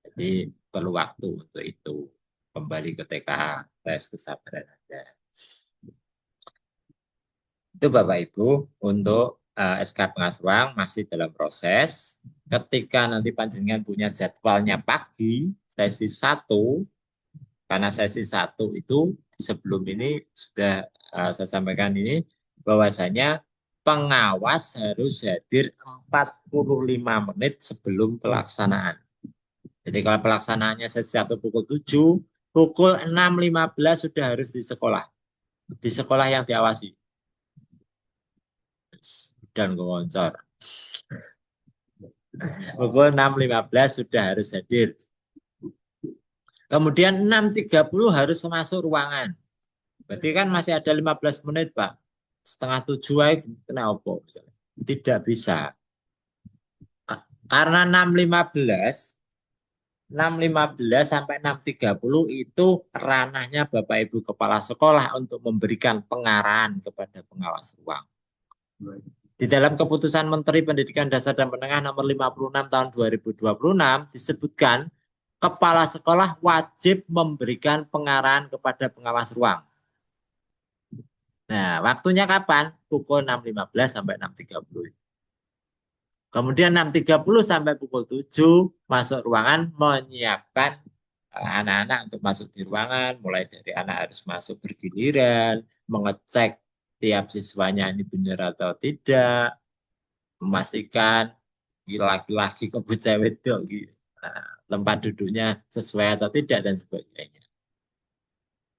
Jadi perlu waktu untuk itu. Kembali ke TKA, tes kesabaran Anda. Itu Bapak Ibu untuk SK pengasuhan masih dalam proses. Ketika nanti panjenengan punya jadwalnya pagi, sesi 1, karena sesi 1 itu sebelum ini sudah saya sampaikan ini, bahwasanya pengawas harus hadir 45 menit sebelum pelaksanaan. Jadi kalau pelaksanaannya sesi 1 pukul 7, pukul 6.15 sudah harus di sekolah. Di sekolah yang diawasi. Dan ngocor. Pukul 6.15 sudah harus hadir. Kemudian 6.30 harus masuk ruangan. Berarti kan masih ada 15 menit, Pak. Setengah 7 aja kena apa? Tidak bisa. Karena 6.15 sampai 6.30 itu ranahnya Bapak Ibu Kepala Sekolah untuk memberikan pengarahan kepada pengawas ruang. Di dalam keputusan Menteri Pendidikan Dasar dan Menengah nomor 56 tahun 2026 disebutkan kepala sekolah wajib memberikan pengarahan kepada pengawas ruang. Nah, waktunya kapan? Pukul 6.15 sampai 6.30. Kemudian 6.30 sampai pukul 7 masuk ruangan menyiapkan anak-anak untuk masuk di ruangan, mulai dari anak harus masuk bergiliran, mengecek tiap siswanya ini benar atau tidak, memastikan laki-laki kebut cewek tempat duduknya sesuai atau tidak dan sebagainya.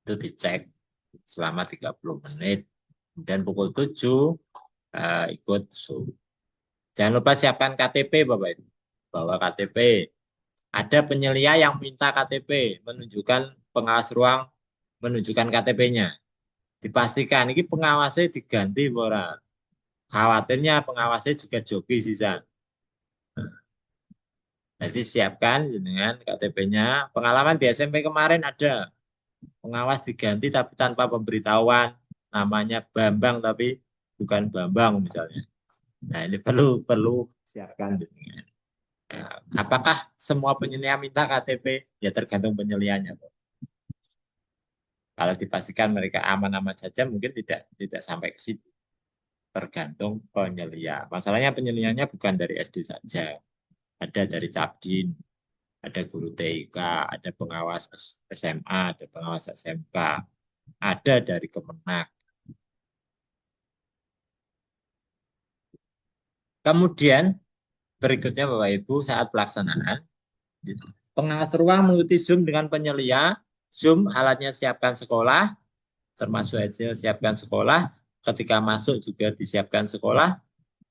Itu dicek selama 30 menit. Dan pukul 7 ikut Zoom. Jangan lupa siapkan KTP Bapak Ibu. Bawa KTP. Ada penyelia yang minta KTP, menunjukkan pengawas ruang, menunjukkan KTP-nya. Dipastikan ini pengawasnya diganti ora. Khawatirnya pengawasnya juga joki sisa. Jadi siapkan dengan KTP-nya. Pengalaman di SMP kemarin ada pengawas diganti tapi tanpa pemberitahuan, namanya Bambang tapi bukan Bambang misalnya. Nah ini perlu siapkan dengan. Nah, apakah semua penyelia minta KTP? Ya tergantung penyelianya. Kalau dipastikan mereka aman-aman saja mungkin tidak sampai ke situ. Tergantung penyelia. Masalahnya penyelianya bukan dari SD saja. Ada dari Cabdin, ada guru TIK, ada pengawas SMA, ada pengawas SMK, ada dari Kemenak. Kemudian berikutnya Bapak Ibu saat pelaksanaan, pengawas ruang mengikuti Zoom dengan penyelia Zoom alatnya siapkan sekolah, termasuk headset siapkan sekolah, ketika masuk juga disiapkan sekolah,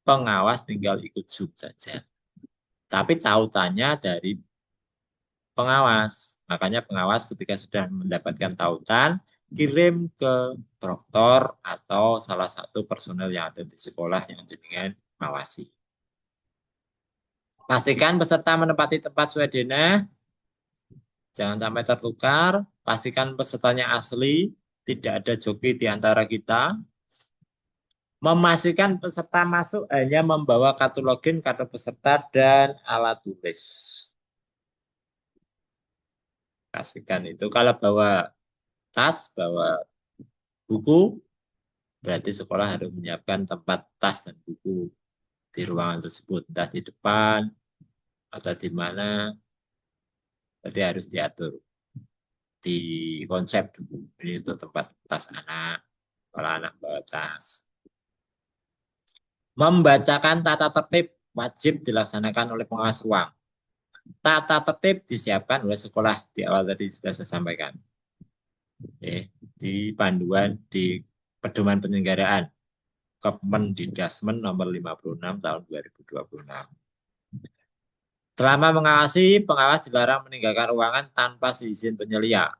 pengawas tinggal ikut Zoom saja. Tapi tautannya dari pengawas. Makanya pengawas ketika sudah mendapatkan tautan, kirim ke proktor atau salah satu personel yang ada di sekolah yang jenengan mengawasi. Pastikan peserta menempati tempat swedena, jangan sampai tertukar. Pastikan pesertanya asli, tidak ada joki di antara kita. Memastikan peserta masuk hanya membawa kartu login, kartu peserta, dan alat tulis. Pastikan itu. Kalau bawa tas, bawa buku, berarti sekolah harus menyiapkan tempat tas dan buku di ruangan tersebut, entah di depan atau di mana, berarti harus diatur di konsep dulu. Ini untuk tempat tas anak, kalau anak bawa tas. Membacakan tata tertib wajib dilaksanakan oleh pengawas ruang. Tata tertib disiapkan oleh sekolah, di awal tadi sudah saya sampaikan. Oke, di panduan, di pedoman penyelenggaraan Kemendikbud nomor 56 tahun 2026. Selama mengawasi, pengawas dilarang meninggalkan ruangan tanpa izin penyelia.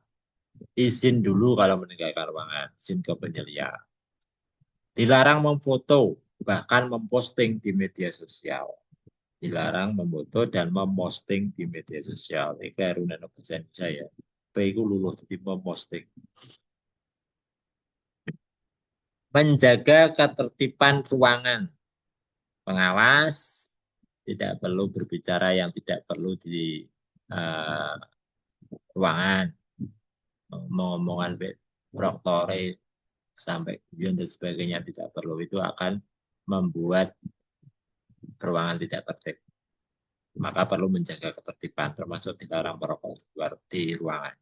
Izin dulu kalau meninggalkan ruangan, izin ke penyelia. Dilarang memfoto, bahkan memposting di media sosial. Dilarang memfoto dan memposting di media sosial. Ini keharunan bahasa saya. Baik luluh di memposting. Menjaga ketertiban ruangan. Pengawas tidak perlu berbicara yang tidak perlu di ruangan. Ngomongan proktore sampai guyon dan sebagainya tidak perlu. Itu akan membuat ruangan tidak tertib. Maka perlu menjaga ketertiban, termasuk dilarang merokok di ruangan.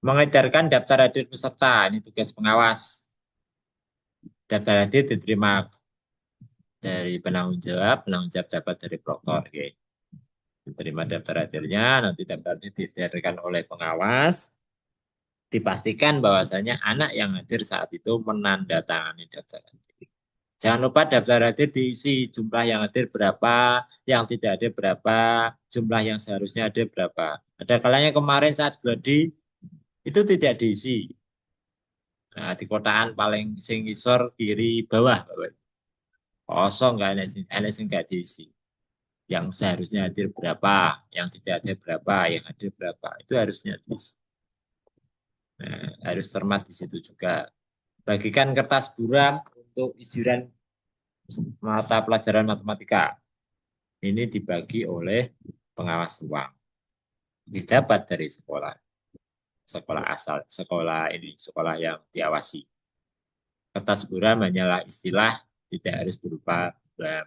Mengedarkan daftar hadir peserta, ini tugas pengawas. Daftar hadir diterima dari penanggung jawab dapat dari proktor. Okay. Diterima daftar hadirnya, nanti daftar hadir diedarkan oleh pengawas. Dipastikan bahwasanya anak yang hadir saat itu menandatangani daftar hadir. Jangan lupa daftar hadir diisi, jumlah yang hadir berapa, yang tidak hadir berapa, jumlah yang seharusnya hadir berapa. Ada kalanya kemarin saat gladi itu tidak diisi. Nah, di kotaan paling sing isor kiri bawah, kosong nggak ada sing nggak diisi. Yang seharusnya hadir berapa, yang tidak hadir berapa, yang hadir berapa, itu harusnya diisi. Nah, harus cermat di situ juga. Bagikan kertas buram untuk iziran mata pelajaran matematika. Ini dibagi oleh pengawas ruang. Didapat dari sekolah. Sekolah asal, sekolah yang diawasi. Kertas buram hanyalah istilah, tidak harus berupa buram.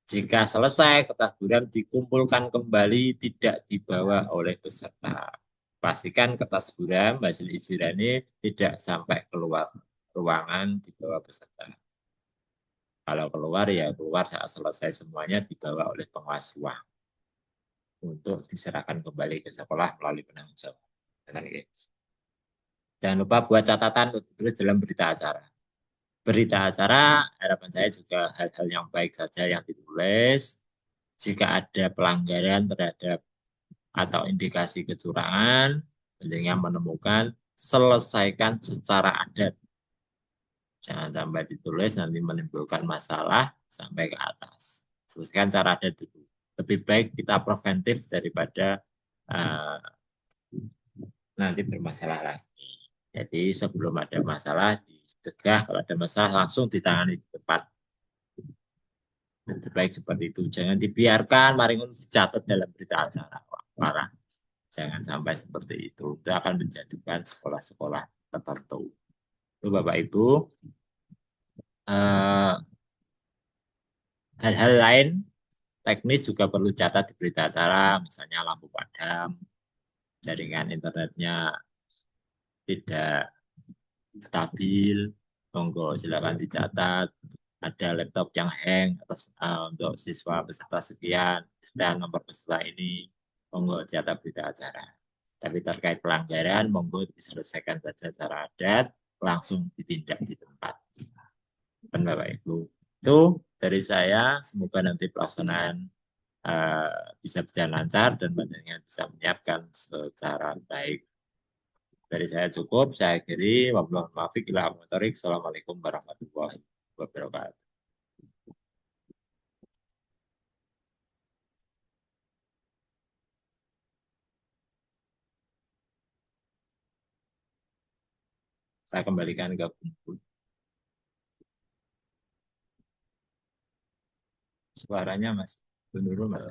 Jika selesai, kertas buram dikumpulkan kembali, tidak dibawa oleh peserta. Pastikan kertas buram hasil iziran ini tidak sampai keluar ruangan dibawa peserta. Kalau keluar, ya keluar saat selesai semuanya dibawa oleh pengawas ruang untuk diserahkan kembali ke sekolah melalui penanggung jawab. Jangan lupa buat catatan untuk tulis dalam berita acara. Berita acara, harapan saya juga hal-hal yang baik saja yang ditulis. Jika ada pelanggaran terhadap atau indikasi kecurangan, pentingnya menemukan, selesaikan secara adat. Jangan sampai ditulis nanti menimbulkan masalah sampai ke atas. Selesaikan cara adat dulu. Lebih baik kita preventif daripada nanti bermasalah lagi. Jadi sebelum ada masalah dicegah, kalau ada masalah langsung ditangani di tempat. Lebih baik seperti itu. Jangan dibiarkan maringun dicatat dalam berita acara. Parah. Jangan sampai seperti itu. Itu akan menjadikan sekolah-sekolah tertentu. Itu Bapak Ibu. Hal-hal lain teknis juga perlu catat di berita acara, misalnya lampu padam, jaringan internetnya tidak stabil, monggo silakan dicatat. Ada laptop yang hang atas untuk siswa peserta sekian dan nomor peserta ini, monggo catat berita acara. Tapi terkait pelanggaran, monggo diselesaikan saja secara adat, langsung ditindak di tempat. Kan Bapak Ibu. Itu dari saya, semoga nanti pelaksanaan bisa berjalan lancar dan panjenengan bisa menyiapkan secara baik. Dari saya cukup, saya akhiri. Wabillahi taufiq ila hidayah. Assalamualaikum warahmatullahi wabarakatuh. Saya kembalikan ke Bung. Suaranya Mas menurun, Mas.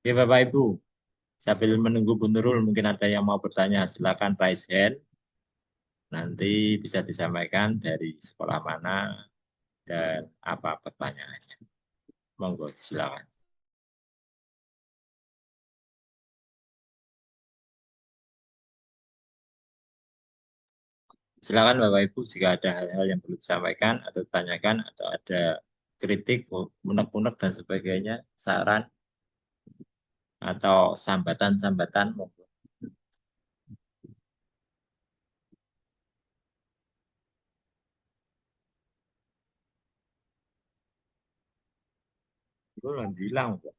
Oke Bapak Ibu, sambil menunggu Bu Nurul, mungkin ada yang mau bertanya, silakan raise hand. Nanti bisa disampaikan dari sekolah mana dan apa pertanyaannya. Monggo, silakan. Silakan Bapak Ibu, jika ada hal-hal yang perlu disampaikan atau ditanyakan atau ada kritik, unek-unek dan sebagainya, saran atau sambatan-sambatan, monggo. Itu bilang, Pak.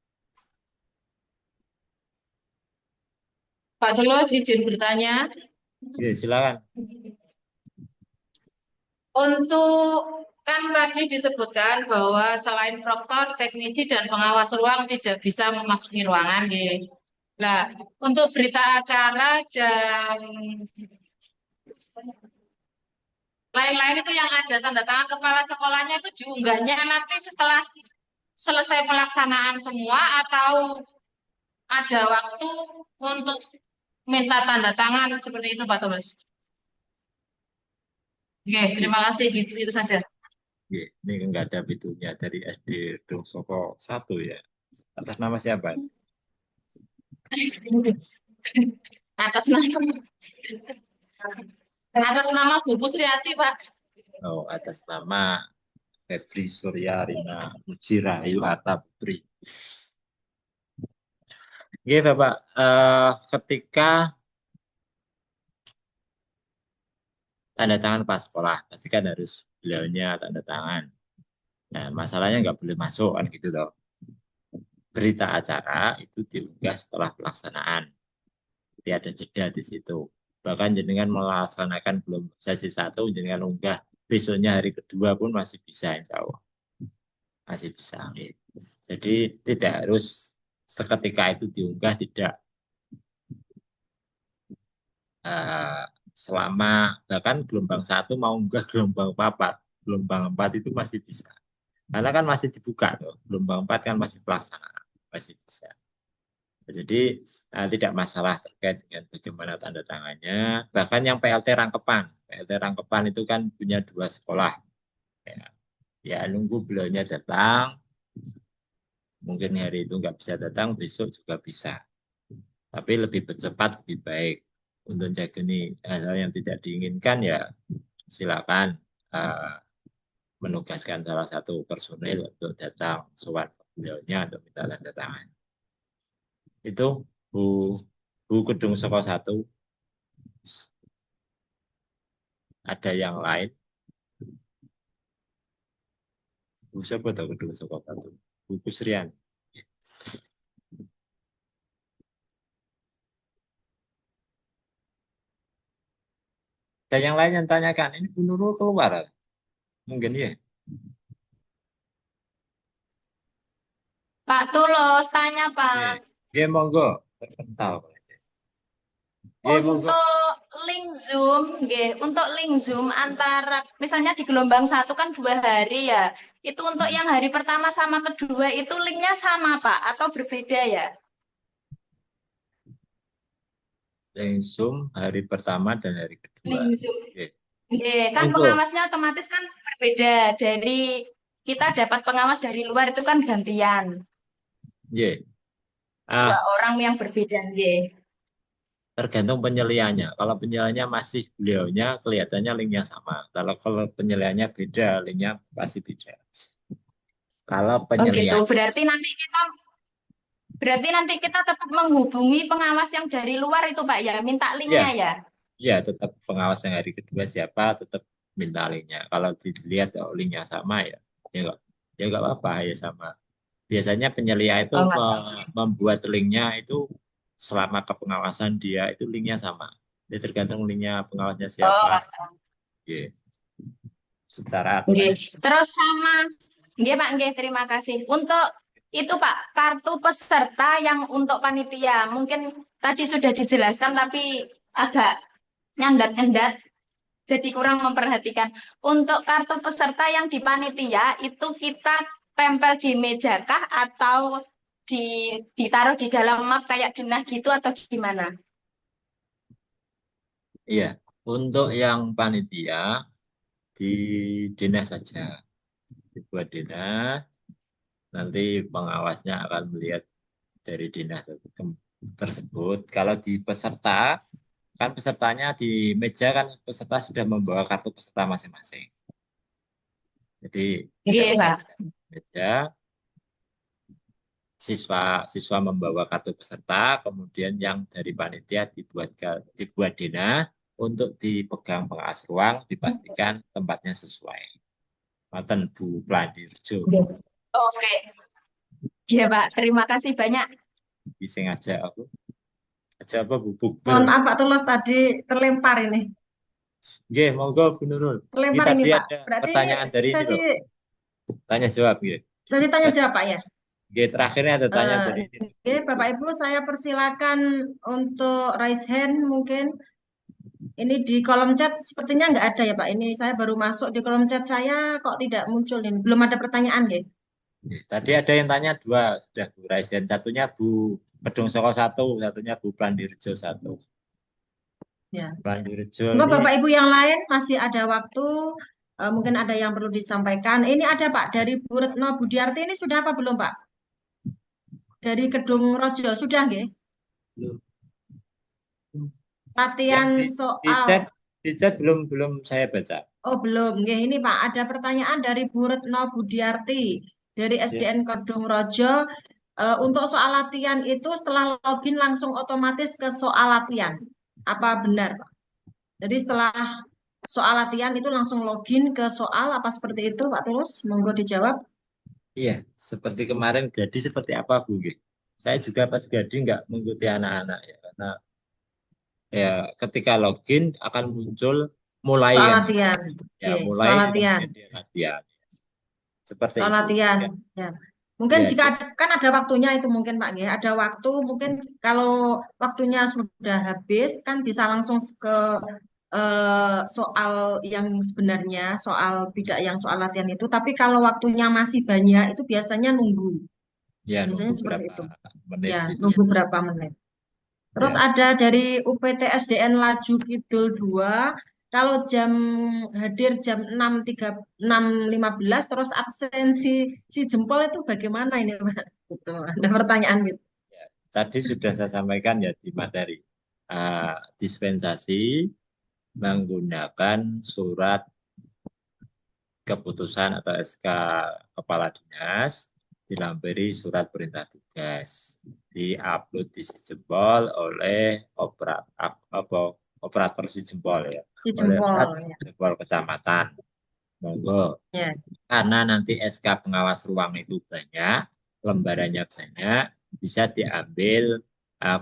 Pak Tulus izin bertanya, Ya, silakan. untuk kan tadi disebutkan bahwa selain proktor, teknisi dan pengawas ruang tidak bisa memasuki ruangan, nggih. Nah, untuk berita acara dan lain-lain itu yang ada tanda tangan kepala sekolahnya itu diunggahnya nanti setelah selesai pelaksanaan semua atau ada waktu untuk minta tanda tangan seperti itu, Pak Tulus? Oke, terima kasih. Itu saja. Ya, ini enggak ada videonya dari SD Soko 1 ya. Atas nama siapa? Atas nama atas nama Bu Pusriati, Pak. Oh, atas nama Febri Suryarina Mujirayu Atta Putri. Oke, Bapak. Ketika tanda tangan pas sekolah, pasti kan harus beliaunya tanda tangan. Nah, masalahnya nggak boleh masuk kan gitu loh. Berita acara itu diunggah setelah pelaksanaan. Jadi ada jeda di situ. Bahkan jenengan melaksanakan belum sesi 1, jenengan unggah besoknya hari kedua pun masih bisa, insya Allah. Masih bisa. Jadi tidak harus seketika itu diunggah, tidak. Selama bahkan gelombang 1 mau unggah gelombang 4, gelombang 4 itu masih bisa. Karena kan masih dibuka tuh. Gelombang 4 kan masih pelaksanaan, masih bisa. Jadi tidak masalah terkait dengan bagaimana tanda tangannya. Bahkan yang PLT Rangkepan itu kan punya 2 sekolah. Ya nunggu beliaunya datang. Mungkin hari itu nggak bisa datang, besok juga bisa. Tapi lebih bercepat lebih baik. Untuk jaga ini hal-hal yang tidak diinginkan ya silakan menugaskan salah satu personil untuk datang sowan beliaunya untuk minta tanda tangan. Itu Bu Gedung Soko 1. Ada yang lain? Bu siapa tahu Gedung Soko 1? Bu Kusrian. Ada yang lain yang tanyakan, ini Bu Nurul keluar? Mungkin ya. Pak Tulus, tanya Pak. Ya, monggo. Terkental. Ya, monggo. Untuk link Zoom antara misalnya di gelombang 1 kan 2 hari ya. Itu untuk yang hari pertama sama kedua itu linknya sama Pak atau berbeda ya? Link Zoom hari pertama dan hari kedua. Link Zoom. Ya. Kan Monggo. pengawasnya otomatis kan berbeda dari kita dapat pengawas dari luar itu kan gantian. Ya. 2 orang yang berbeda, nggih. Tergantung penyeliannya. Kalau penyeliannya masih beliaunya, kelihatannya linknya sama. Kalau penyeliannya beda, linknya pasti beda. Kalau Oh gitu. penyelian, Berarti nanti kita tetap menghubungi pengawas yang dari luar itu Pak ya, minta linknya ya, ya. ya tetap pengawas yang hari kedua siapa, tetap minta linknya. Kalau dilihat oh, linknya sama ya, ya nggak apa-apa ya sama. Biasanya penyelia itu Oh nggak. membuat linknya itu selama kepengawasan dia itu linknya sama. Jadi tergantung linknya pengawasnya Oh siapa. nggak. Ya, secara Nggih. aturan. Terus sama, nggih Pak, nggih terima kasih. Untuk itu Pak, kartu peserta yang untuk panitia, mungkin tadi sudah dijelaskan tapi agak nyandat-nyandat, jadi kurang memperhatikan. Untuk kartu peserta yang di panitia itu kita tempel di meja kah atau di ditaruh di dalam map kayak denah gitu atau gimana? Iya, untuk yang panitia di dinas saja, dibuat dinas. Nanti pengawasnya akan melihat dari dinas tersebut. Kalau di peserta, kan pesertanya di meja kan peserta sudah membawa kartu peserta masing-masing. Jadi tidak Iya, usah Pak. di meja, siswa membawa kartu peserta, kemudian yang dari panitia dibuat dinas untuk dipegang pengawas ruang, dipastikan tempatnya sesuai. Maten Bu Plandirjo, Oke. Iya, Pak. Terima kasih banyak. bisa ngajak aku. Aja apa Bu Bukber. Mohon maaf Pak Tulus tadi terlempar ini. Nggih, monggo Bu Nurul. Ini Terlempar ini tadi Pak. ada Berarti pertanyaan dari ini sesi loh, tanya jawab nggih. sesi tanya jawab Pak ya. Nggih, terakhirnya ada tanya Eh, dari ini. oke, Bapak Ibu, saya persilakan untuk raise hand mungkin. Ini di kolom chat sepertinya nggak ada ya Pak. Ini saya baru masuk di kolom chat saya kok tidak muncul ini. Belum ada pertanyaan ya. Nggih, tadi ada yang tanya dua, sudah Bu Raisen. Satunya Bu Pedung Soko satu, satunya Bu Plandirjo satu. Ya. Plandirjo Enggak ini Bapak Ibu yang lain masih ada waktu. Mungkin ada yang perlu disampaikan. Ini ada Pak dari Bu Retno Budiarti ini sudah apa belum Pak? Dari Kedung Rojo sudah nggih? yang Latihan di soal. chat belum saya baca. Oh belum, nggih ini Pak. Ada pertanyaan dari Bu Retno Budiarti dari Ya, SDN Kedung Rojo. Untuk soal latihan itu setelah login langsung otomatis ke soal latihan. Apa benar Pak? Jadi setelah soal latihan itu langsung login ke soal apa seperti itu Pak Tulus? Monggo dijawab. iya, seperti kemarin Gadi seperti apa Bu? Nggih. Saya juga pas Gadi nggak mengikuti anak-anak ya, karena ya ketika login akan muncul mulai Soal kan gitu. latihan. Ya Oke, mulai soal latihan. kemudian dia latihan seperti Soal itu latihan. ya, Ya. Mungkin ya, jika kan ada waktunya itu mungkin Pak ya. Ada waktu mungkin kalau waktunya sudah habis kan bisa langsung ke soal yang sebenarnya, soal tidak yang soal latihan itu. Tapi kalau waktunya masih banyak itu biasanya nunggu. ya Biasanya nunggu seperti berapa itu. menit Ya, gitu ya. nunggu berapa menit. Terus Ya, ada dari UPT SDN Laju Kidul 2, kalau hadir jam 6.15 terus absensi si jempol itu bagaimana ini Pak? Gitu. Ada pertanyaan gitu. ya. Tadi sudah saya sampaikan ya di materi. Dispensasi menggunakan surat keputusan atau SK Kepala Dinas dilampiri surat perintah tugas diupload di Sijempol oleh operator Sijempol ya, Si oleh jempol ya. Sijempol kecamatan. Monggo, Ya. karena nanti SK pengawas ruang itu banyak, lembarannya banyak, bisa diambil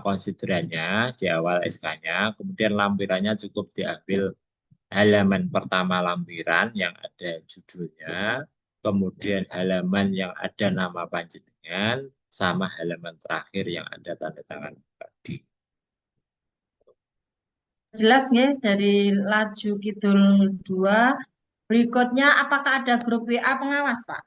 konsiderannya di awal SK-nya, kemudian lampirannya cukup diambil halaman pertama lampiran yang ada judulnya, kemudian halaman yang ada nama panjenengan, sama halaman terakhir yang ada tanda tangan pribadi. Jelas nggih dari Laju Kidul 2. Berikutnya apakah ada grup WA pengawas Pak?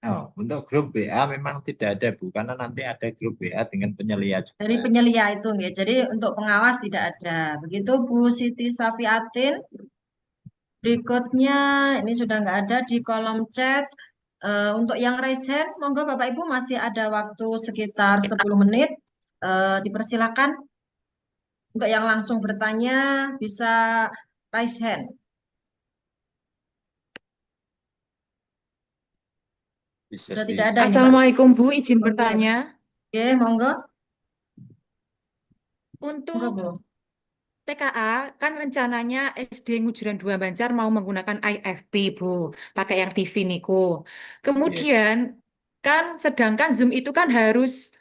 Oh, untuk grup BA memang tidak ada Bu, karena nanti ada grup BA dengan penyelia Dari juga. penyelia itu nggih. Jadi untuk pengawas tidak ada. Begitu Bu Siti Safiatin. Berikutnya, ini sudah nggak ada di kolom chat. Untuk yang raise hand, monggo Bapak Ibu masih ada waktu sekitar 10 menit. Dipersilakan. Untuk yang langsung bertanya bisa raise hand. Bisa Sudah sih. tidak ada ini, Mbak. Assalamualaikum Bu, izin bertanya. Oke, monggo. Monggo, Untuk Bu. TKA, kan rencananya SD Ngujuran 2 Banjar mau menggunakan IFP, Bu, pakai yang TV Niko. Iya. Kemudian, kan sedangkan Zoom itu kan harus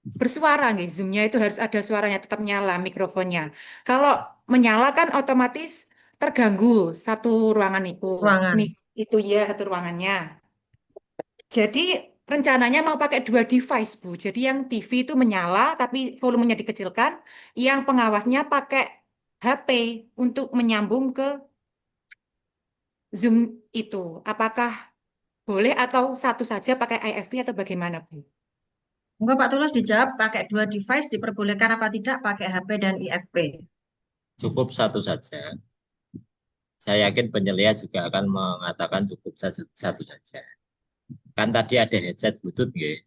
bersuara, nih. Zoom-nya itu harus ada suaranya, tetap nyala mikrofonnya. Kalau menyala kan otomatis terganggu satu ruangan itu. Ruangan. Itu ya, satu ruangannya. Jadi rencananya mau pakai 2 device, Bu. Jadi yang TV itu menyala tapi volumenya dikecilkan, yang pengawasnya pakai HP untuk menyambung ke Zoom itu. Apakah boleh atau satu saja pakai IFP atau bagaimana, Bu? Monggo Pak Tulus dijawab, pakai 2 device diperbolehkan apa tidak pakai HP dan IFP? Cukup satu saja. Saya yakin penyelia juga akan mengatakan cukup satu saja. Kan tadi ada headset Bluetooth, nggih.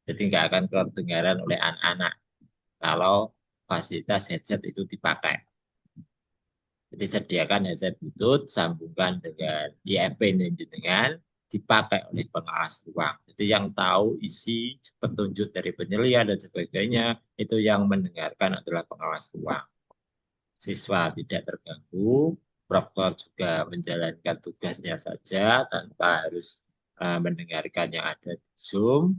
Jadi nggak akan kedengaran oleh anak-anak kalau fasilitas headset itu dipakai. Jadi sediakan headset Bluetooth, sambungkan dengan IFP dengan dipakai oleh pengawas ruang. Jadi yang tahu isi petunjuk dari penyelia dan sebagainya, itu yang mendengarkan adalah pengawas ruang. Siswa tidak terganggu, proktor juga menjalankan tugasnya saja tanpa harus mendengarkan yang ada di Zoom.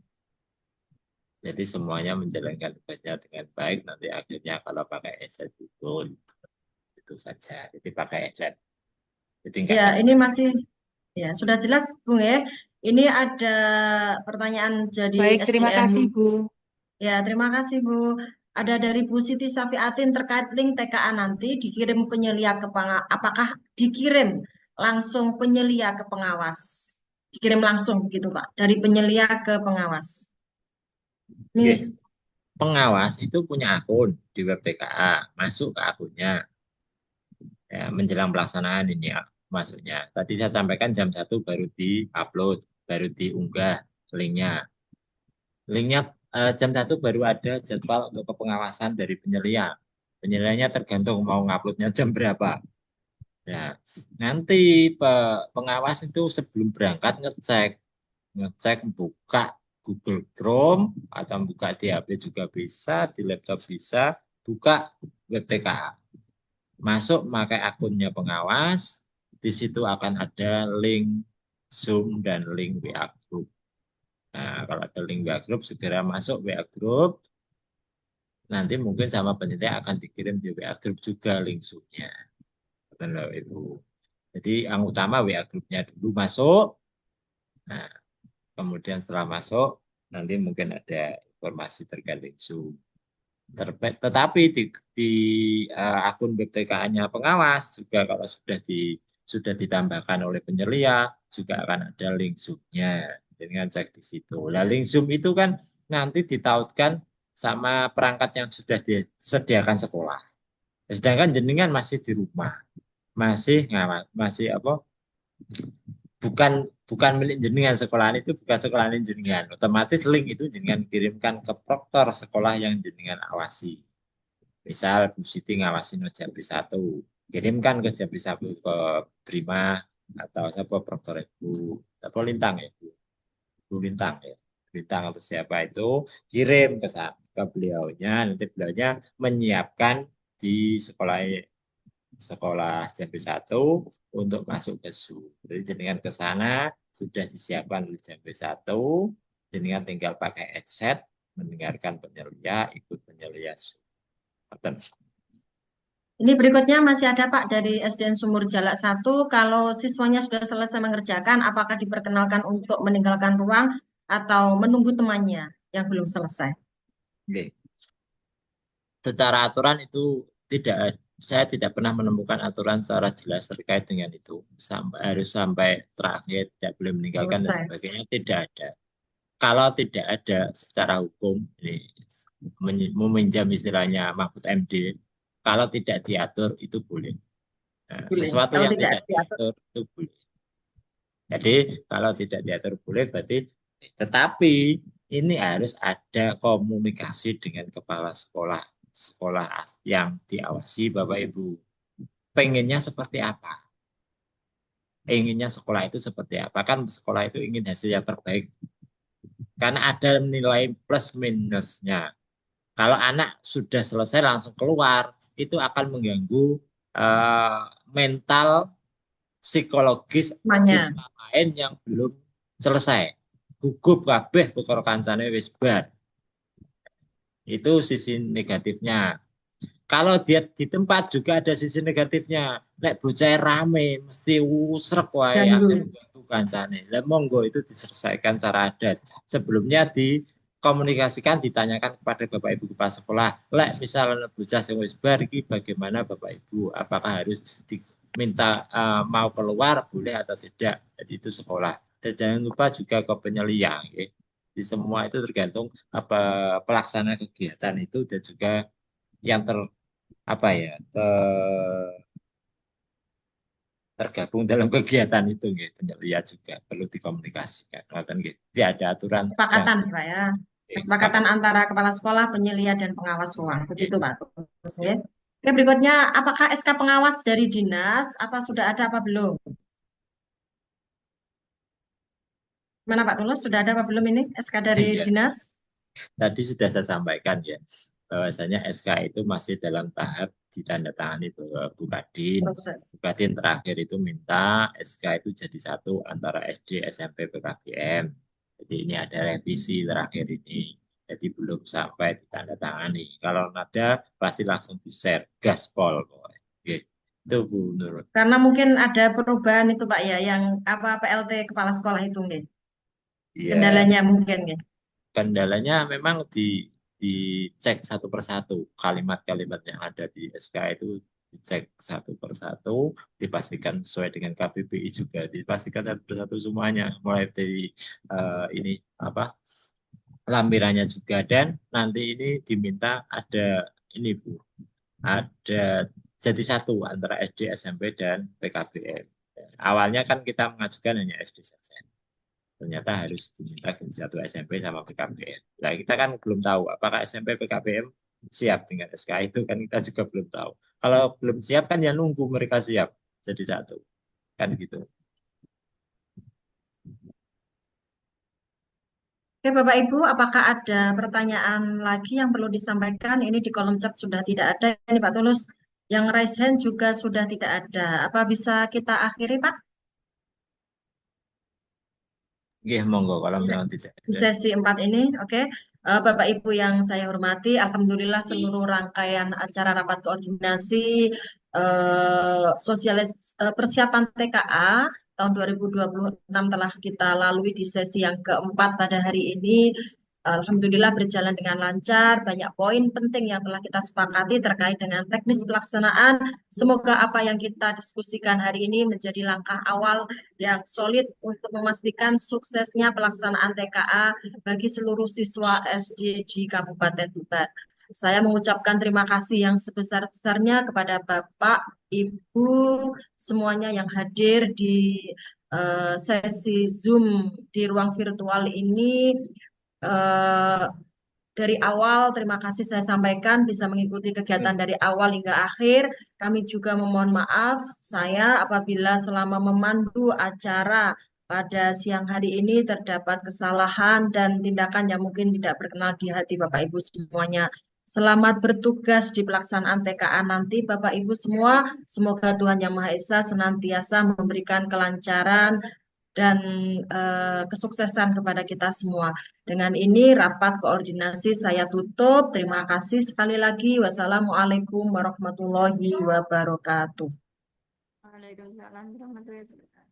Jadi semuanya menjalankan tugasnya dengan baik. Nanti akhirnya kalau pakai headset itu saja. Jadi pakai headset. Jadi nggak Ya, ada. ini masih ya sudah jelas, Bung ya. Ini ada pertanyaan jadi Baik, terima SDM. kasih, Bu. Ya, terima kasih, Bu. Ada dari Bu Siti Safiatin terkait link TKA nanti dikirim penyelia ke apakah dikirim langsung penyelia ke pengawas? Dikirim langsung begitu, Pak, dari penyelia ke pengawas. Ini Oke. Pengawas itu punya akun di web TKA, masuk ke akunnya. Ya, menjelang pelaksanaan ini ya, masuknya. Tadi saya sampaikan jam 1 baru di-upload, baru diunggah linknya. Linknya jam 1 baru ada jadwal untuk kepengawasan dari penyelia. Penyelianya tergantung mau nguploadnya jam berapa. Nah, nanti pengawas itu sebelum berangkat ngecek buka Google Chrome atau buka di HP juga bisa, di laptop bisa, buka web TKA. Masuk pakai akunnya pengawas, di situ akan ada link Zoom dan link WA Group. Nah, kalau ada link WA Group, segera masuk WA Group. Nanti mungkin sama penyedia akan dikirim di WA Group juga link Zoom-nya. Benar, Ibu. Jadi yang utama WA Group-nya dulu masuk. Nah, kemudian setelah masuk, nanti mungkin ada informasi terkait link Zoom. Tetapi di akun BPTK-nya pengawas juga kalau sudah ditambahkan oleh penyelia juga akan ada link Zoom-nya. Dengan cek di situ. Nah, link Zoom itu kan nanti ditautkan sama perangkat yang sudah disediakan sekolah. Sedangkan jenengan masih di rumah, masih apa? Bukan milik jenengan, sekolahan itu bukan sekolahan jenengan. Otomatis link itu jenengan kirimkan ke proktor sekolah yang jenengan awasi. Misal Bu Siti ngawasin Jambi 1, kirimkan ke Jambi 1 ke Prima atau siapa proktor Ibu, atau Lintang ya Bu. Bu Lintang ya. Lintang atau siapa itu kirim ke beliaunya, nanti beliaunya menyiapkan di sekolah Jambi 1 untuk masuk ke Zoom. Jadi jenengan ke sana sudah disiapkan oleh Jambi 1, jenengan tinggal pakai headset, mendengarkan penyelia, ikut penyelia Zoom. Ini berikutnya masih ada Pak dari SDN Sumur Jalak 1. Kalau siswanya sudah selesai mengerjakan, apakah diperkenalkan untuk meninggalkan ruang atau menunggu temannya yang belum selesai? Oke. Secara aturan itu saya tidak pernah menemukan aturan secara jelas terkait dengan itu. Harus sampai terakhir, tidak boleh meninggalkan dan Selesai. sebagainya, tidak ada. Kalau tidak ada secara hukum, ini meminjam istilahnya Mahfud MD, kalau tidak diatur itu boleh. Nah, Boleh. sesuatu Kalau yang tidak tidak diatur itu boleh. Jadi kalau tidak diatur boleh berarti, tetapi ini harus ada komunikasi dengan kepala sekolah. sekolah yang diawasi Bapak Ibu. Pengennya seperti apa? Inginnya sekolah itu seperti apa? Kan sekolah itu ingin hasil yang terbaik. Karena ada nilai plus minusnya. Kalau anak sudah selesai langsung keluar, itu akan mengganggu mental psikologis Semuanya. siswa lain yang belum selesai. Gugup kabeh perkara kancane wis bar. Itu sisi negatifnya. Kalau dia di tempat juga ada sisi negatifnya. Nek bocah rame mesti usrek wae Ganggu. akhirnya ganggu kancane. Lah monggo itu diselesaikan secara adat. Sebelumnya dikomunikasikan, ditanyakan kepada Bapak Ibu kepala sekolah. Lek misalnya bocah sing wis bar iki bagaimana Bapak Ibu? Apakah harus diminta mau keluar boleh atau tidak? Jadi itu sekolah. Dan jangan lupa juga ke penyelia, ya. Di semua itu tergantung apa pelaksana kegiatan itu dan juga yang tergabung dalam kegiatan itu, gitu. Penyelia juga perlu dikomunikasikan. Jadi ada aturan Kesepakatan, yang Pak, ya. Kesepakatan antara kepala sekolah, penyelia, dan pengawas ruang. Begitu, Pak. Terus, ya. Oke, berikutnya, apakah SK pengawas dari dinas, apa sudah ada, apa belum? Mana Pak Tulus, sudah ada apa belum ini SK dari Iya. dinas? Tadi sudah saya sampaikan ya, bahwasanya SK itu masih dalam tahap ditandatangani Bukadin. Proses. Bukadin terakhir itu minta SK itu jadi satu antara SD, SMP, PKBM. Jadi ini ada revisi terakhir ini. Jadi belum sampai ditandatangani. Kalau ada pasti langsung di-share gaspol. Oke. Itu Bu Nurul. Karena mungkin ada perubahan itu Pak ya, yang apa PLT kepala sekolah itu mungkin. Iya. Kendalanya mungkin ya. Kendalanya memang dicek satu persatu, kalimat-kalimat yang ada di SK itu dicek satu persatu, dipastikan sesuai dengan KBBI juga, dipastikan satu persatu semuanya, mulai dari ini apa lampirannya juga, dan nanti ini diminta ada ini Bu, ada jadi satu antara SD, SMP, dan PKBM. Awalnya kan kita mengajukan hanya SD saja. Ternyata harus diminta satu SMP sama PKBM. Nah, kita kan belum tahu apakah SMP PKBM siap dengan SK itu, kan kita juga belum tahu. Kalau belum siap kan ya nunggu mereka siap jadi satu. Kan gitu. Oke Bapak Ibu, apakah ada pertanyaan lagi yang perlu disampaikan? Ini di kolom chat sudah tidak ada. Ini Pak Tulus, yang raise hand juga sudah tidak ada. Apa bisa kita akhiri Pak? Oke, monggo kalau Di memang tidak di ada. sesi 4 ini, oke. Bapak Ibu yang saya hormati, Alhamdulillah seluruh rangkaian acara rapat koordinasi persiapan TKA tahun 2026 telah kita lalui di sesi yang keempat pada hari ini. Alhamdulillah berjalan dengan lancar, banyak poin penting yang telah kita sepakati terkait dengan teknis pelaksanaan. Semoga apa yang kita diskusikan hari ini menjadi langkah awal yang solid untuk memastikan suksesnya pelaksanaan TKA bagi seluruh siswa SD di Kabupaten Tuban. Saya mengucapkan terima kasih yang sebesar-besarnya kepada Bapak, Ibu, semuanya yang hadir di sesi Zoom di ruang virtual ini. Dari awal, terima kasih saya sampaikan bisa mengikuti kegiatan dari awal hingga akhir. Kami juga memohon maaf saya apabila selama memandu acara pada siang hari ini terdapat kesalahan dan tindakan yang mungkin tidak berkenan di hati Bapak Ibu semuanya. Selamat bertugas di pelaksanaan TKA nanti Bapak Ibu semua. Semoga Tuhan Yang Maha Esa senantiasa memberikan kelancaran dan kesuksesan kepada kita semua. Dengan ini rapat koordinasi saya tutup. Terima kasih sekali lagi. Wassalamualaikum warahmatullahi wabarakatuh. Waalaikumsalam warahmatullahi wabarakatuh.